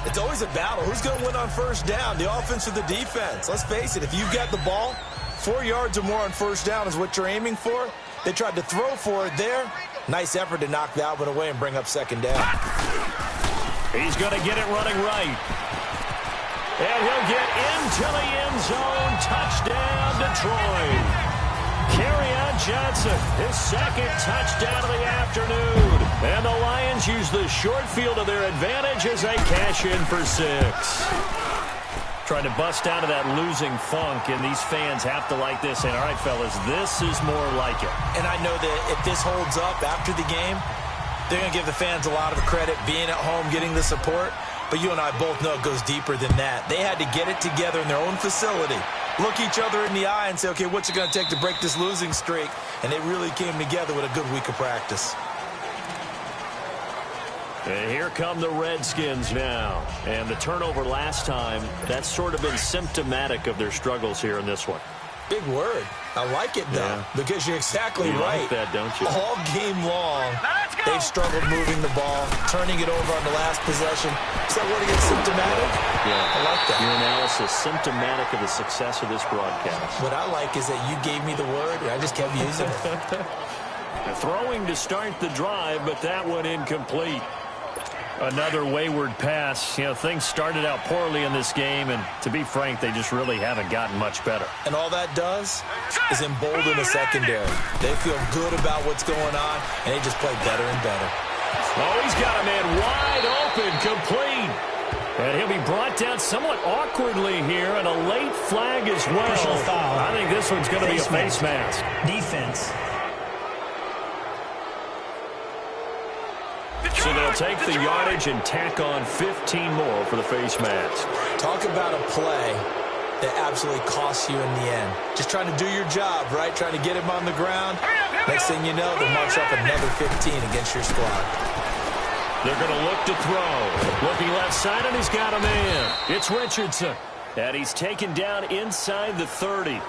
Speaker 3: It's always a battle. Who's going to win on first down, the offense or the defense? Let's face it, if you've got the ball, 4 yards or more on first down is what you're aiming for. They tried to throw for it there. Nice effort to knock that one away and bring up second down.
Speaker 2: He's going to get it running right. And he'll get into the end zone. Touchdown, Detroit. Kerryon Johnson, his second touchdown of the afternoon. And the Lions use the short field to their advantage as they cash in for 6. Trying to bust out of that losing funk, and these fans have to like this. And, all right, fellas, this is more like it.
Speaker 3: And I know that if this holds up after the game, they're going to give the fans a lot of credit, being at home, getting the support. But you and I both know it goes deeper than that. They had to get it together in their own facility, look each other in the eye and say, okay, what's it going to take to break this losing streak? And they really came together with a good week of practice.
Speaker 2: And here come the Redskins now. And the turnover last time, that's sort of been symptomatic of their struggles here in this one.
Speaker 3: Big word. I like it, though, because you're exactly right.
Speaker 2: You like that, don't you?
Speaker 3: All game long, they've struggled moving the ball, turning it over on the last possession. Is that what gets symptomatic?
Speaker 2: Yeah.
Speaker 3: I like that.
Speaker 2: Your analysis, symptomatic of the success of this broadcast.
Speaker 3: What I like is that you gave me the word, and I just kept using it.
Speaker 2: Throwing to start the drive, but that one incomplete. Another wayward pass. You know, things started out poorly in this game, and to be frank, they just really haven't gotten much better.
Speaker 3: And all that does is embolden the secondary. They feel good about what's going on, and they just play better and better.
Speaker 2: Oh, he's got a man wide open, complete. And he'll be brought down somewhat awkwardly here, and a late flag as well.
Speaker 6: Personal foul.
Speaker 2: I think this one's going to be a face mask.
Speaker 6: Defense.
Speaker 2: So they'll take the yardage and tack on 15 more for the face mask.
Speaker 3: Talk about a play that absolutely costs you in the end. Just trying to do your job, right? Trying to get him on the ground. Next thing you know, they march up another 15 against your squad.
Speaker 2: They're going to look to throw. Looking left side, and he's got a man. It's Richardson. And he's taken down inside the 30.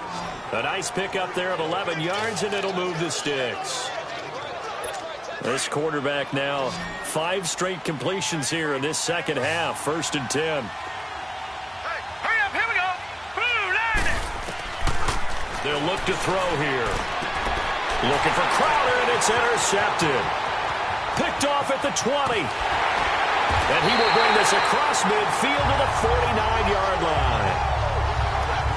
Speaker 2: A nice pickup there of 11 yards, and it'll move the sticks. This quarterback now 5 straight completions here in this second half. 1st and 10.
Speaker 4: Hey, hurry up, here we go. Blue line it.
Speaker 2: They'll look to throw here. Looking for Crowder, and it's intercepted. Picked off at the 20. And he will bring this across midfield to the 49-yard line.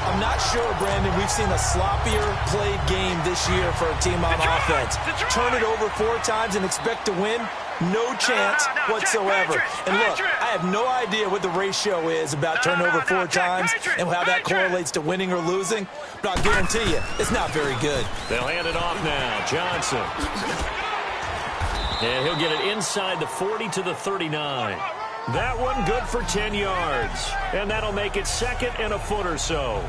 Speaker 3: I'm not sure, Brandon, we've seen a sloppier played game this year for a team on offense. Turn it over 4 times and expect to win? No chance whatsoever. And look, I have no idea what the ratio is about turnover 4 times and how that correlates to winning or losing, but I'll guarantee you, it's not very good.
Speaker 2: They'll hand it off now. Johnson. And he'll get it inside the 40 to the 39. That one good for 10 yards. And that'll make it 2nd and a foot or so.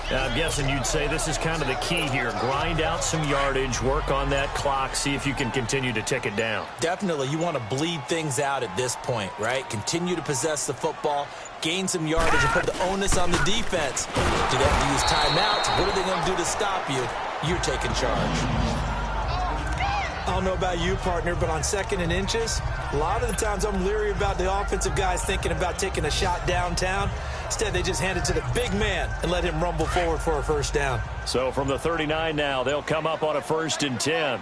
Speaker 2: I'm guessing you'd say this is kind of the key here. Grind out some yardage, work on that clock, see if you can continue to tick it down.
Speaker 3: Definitely. You want to bleed things out at this point, right? Continue to possess the football, gain some yardage, and put the onus on the defense. Do they have to use timeouts? What are they going to do to stop you? You're taking charge. I don't know about you, partner, but on 2nd and inches, a lot of the times I'm leery about the offensive guys thinking about taking a shot downtown. Instead, they just hand it to the big man and let him rumble forward for a first down.
Speaker 2: So from the 39 now, they'll come up on a 1st and 10.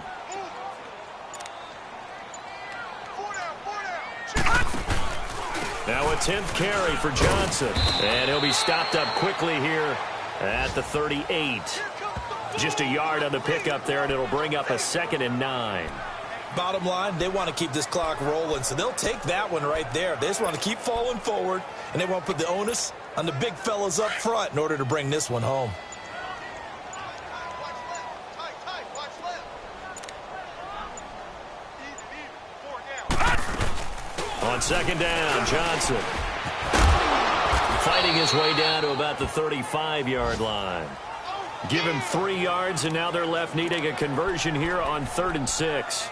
Speaker 2: Now a 10th carry for Johnson. And he'll be stopped up quickly here at the 38. Just a yard on the pickup there, and it'll bring up a 2nd and 9.
Speaker 3: Bottom line, they want to keep this clock rolling, so they'll take that one right there. They just want to keep falling forward, and they want to put the onus on the big fellas up front in order to bring this one home.
Speaker 2: On 2nd down, Johnson. Fighting his way down to about the 35-yard line. Give him 3 yards, and now they're left needing a conversion here on 3rd and 6.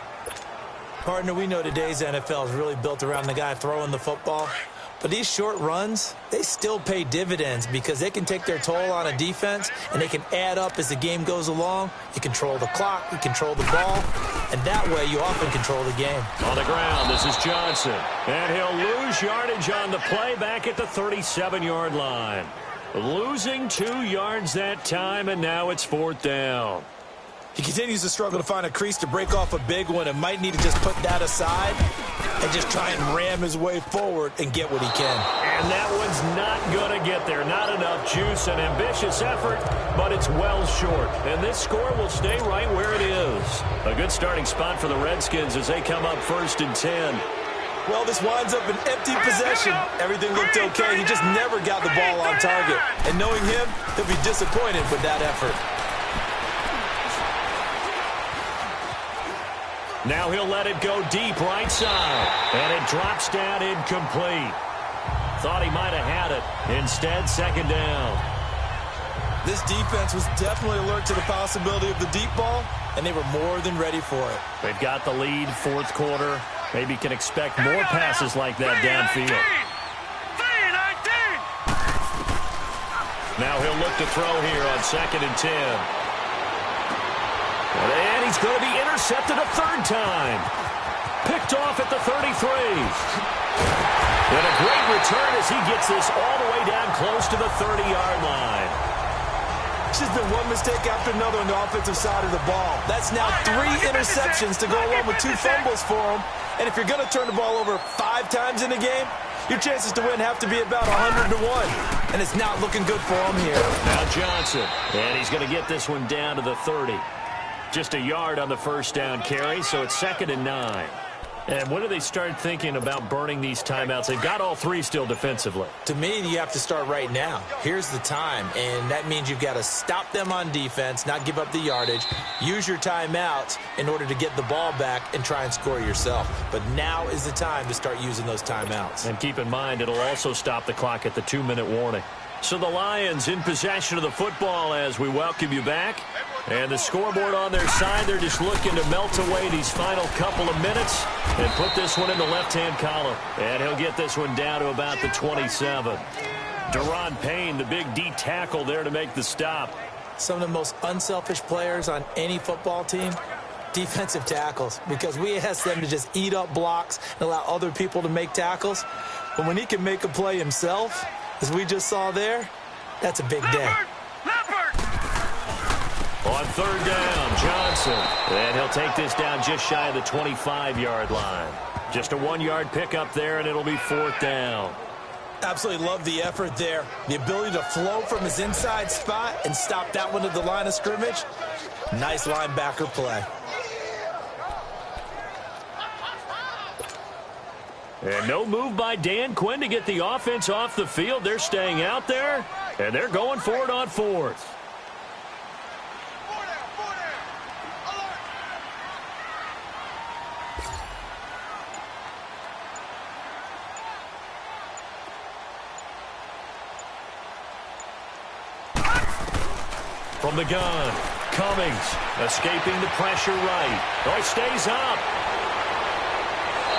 Speaker 3: Partner, we know today's NFL is really built around the guy throwing the football. But these short runs, they still pay dividends because they can take their toll on a defense, and they can add up as the game goes along. You control the clock, you control the ball, and that way you often control the game.
Speaker 2: On the ground, this is Johnson. And he'll lose yardage on the play back at the 37-yard line. Losing 2 yards that time, and now it's 4th down.
Speaker 3: He continues to struggle to find a crease to break off a big one and might need to just put that aside and just try and ram his way forward and get what he can.
Speaker 2: And that one's not going to get there. Not enough juice. An ambitious effort, but it's well short. And this score will stay right where it is. A good starting spot for the Redskins as they come up 1st and 10.
Speaker 3: Well, this winds up an empty possession. Everything looked okay. He just never got the ball on target. And knowing him, he'll be disappointed with that effort.
Speaker 2: Now he'll let it go deep right side. And it drops down incomplete. Thought he might have had it. Instead, 2nd down.
Speaker 3: This defense was definitely alert to the possibility of the deep ball, and they were more than ready for it.
Speaker 2: They've got the lead, 4th quarter. Maybe can expect more passes like that downfield. Now he'll look to throw here on 2nd and 10. And he's going to be intercepted a 3rd time. Picked off at the 33. And a great return as he gets this all the way down close to the 30-yard line.
Speaker 3: It's just been one mistake after another on the offensive side of the ball. That's now 3 interceptions to go along with 2 fumbles for him. And if you're going to turn the ball over 5 times in a game, your chances to win have to be about 100 to 1. And it's not looking good for him here.
Speaker 2: Now Johnson. And he's going to get this one down to the 30. Just a yard on the 1st down carry, so it's 2nd and 9. And when do they start thinking about burning these timeouts? They've got all 3 still defensively.
Speaker 3: To me, you have to start right now. Here's the time, and that means you've got to stop them on defense, not give up the yardage, use your timeouts in order to get the ball back and try and score yourself. But now is the time to start using those timeouts.
Speaker 2: And keep in mind, it'll also stop the clock at the 2-minute warning. So the Lions in possession of the football as we welcome you back. And the scoreboard on their side, they're just looking to melt away these final couple of minutes and put this one in the left-hand column. And he'll get this one down to about the 27. Deron Payne, the big D tackle there to make the stop.
Speaker 3: Some of the most unselfish players on any football team, defensive tackles, because we ask them to just eat up blocks and allow other people to make tackles. But when he can make a play himself, as we just saw there, that's a big day.
Speaker 2: On 3rd down, Johnson. And he'll take this down just shy of the 25-yard line. Just a 1-yard pickup there, and it'll be 4th down.
Speaker 3: Absolutely love the effort there. The ability to flow from his inside spot and stop that one at the line of scrimmage. Nice linebacker play.
Speaker 2: And no move by Dan Quinn to get the offense off the field. They're staying out there, and they're going for it on 4th. From the gun, Cummings escaping the pressure right. Oh, he stays up.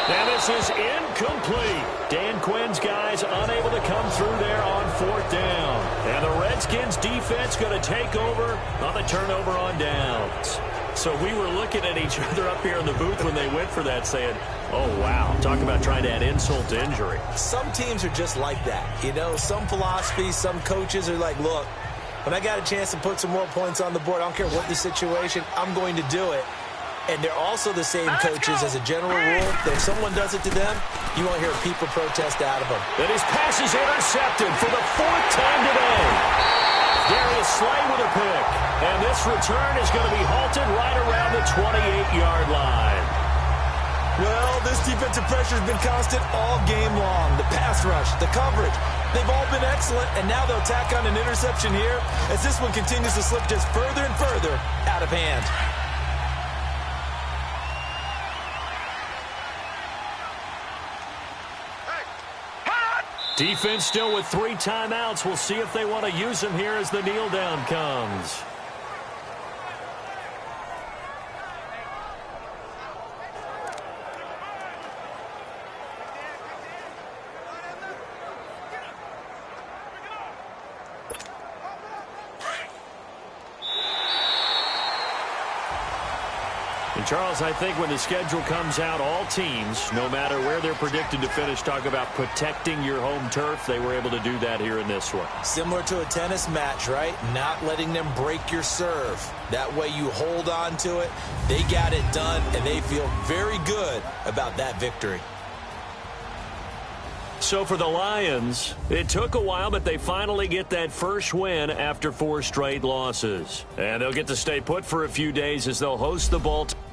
Speaker 2: And this is incomplete. Dan Quinn's guys unable to come through there on 4th down. And the Redskins defense going to take over on the turnover on downs. So we were looking at each other up here in the booth when they went for that saying, oh, wow, talk about trying to add insult to injury.
Speaker 3: Some teams are just like that. You know, some philosophies, some coaches are like, look, when I got a chance to put some more points on the board, I don't care what the situation, I'm going to do it. And they're also the same coaches as a general rule that if someone does it to them, you won't hear a people protest out of them.
Speaker 2: And his pass is intercepted for the 4th time today. Darius Slay with a pick. And this return is going to be halted right around the 28-yard line.
Speaker 3: Well, this defensive pressure has been constant all game long. The pass rush, the coverage, they've all been excellent, and now they'll tack on an interception here as this one continues to slip just further and further out of hand.
Speaker 2: Defense still with 3 timeouts. We'll see if they want to use them here as the kneel down comes. Charles, I think when the schedule comes out, all teams, no matter where they're predicted to finish, talk about protecting your home turf. They were able to do that here in this one.
Speaker 3: Similar to a tennis match, right? Not letting them break your serve. That way you hold on to it. They got it done, and they feel very good about that victory.
Speaker 2: So for the Lions, it took a while, but they finally get that first win after 4 straight losses. And they'll get to stay put for a few days as they'll host the Baltimore.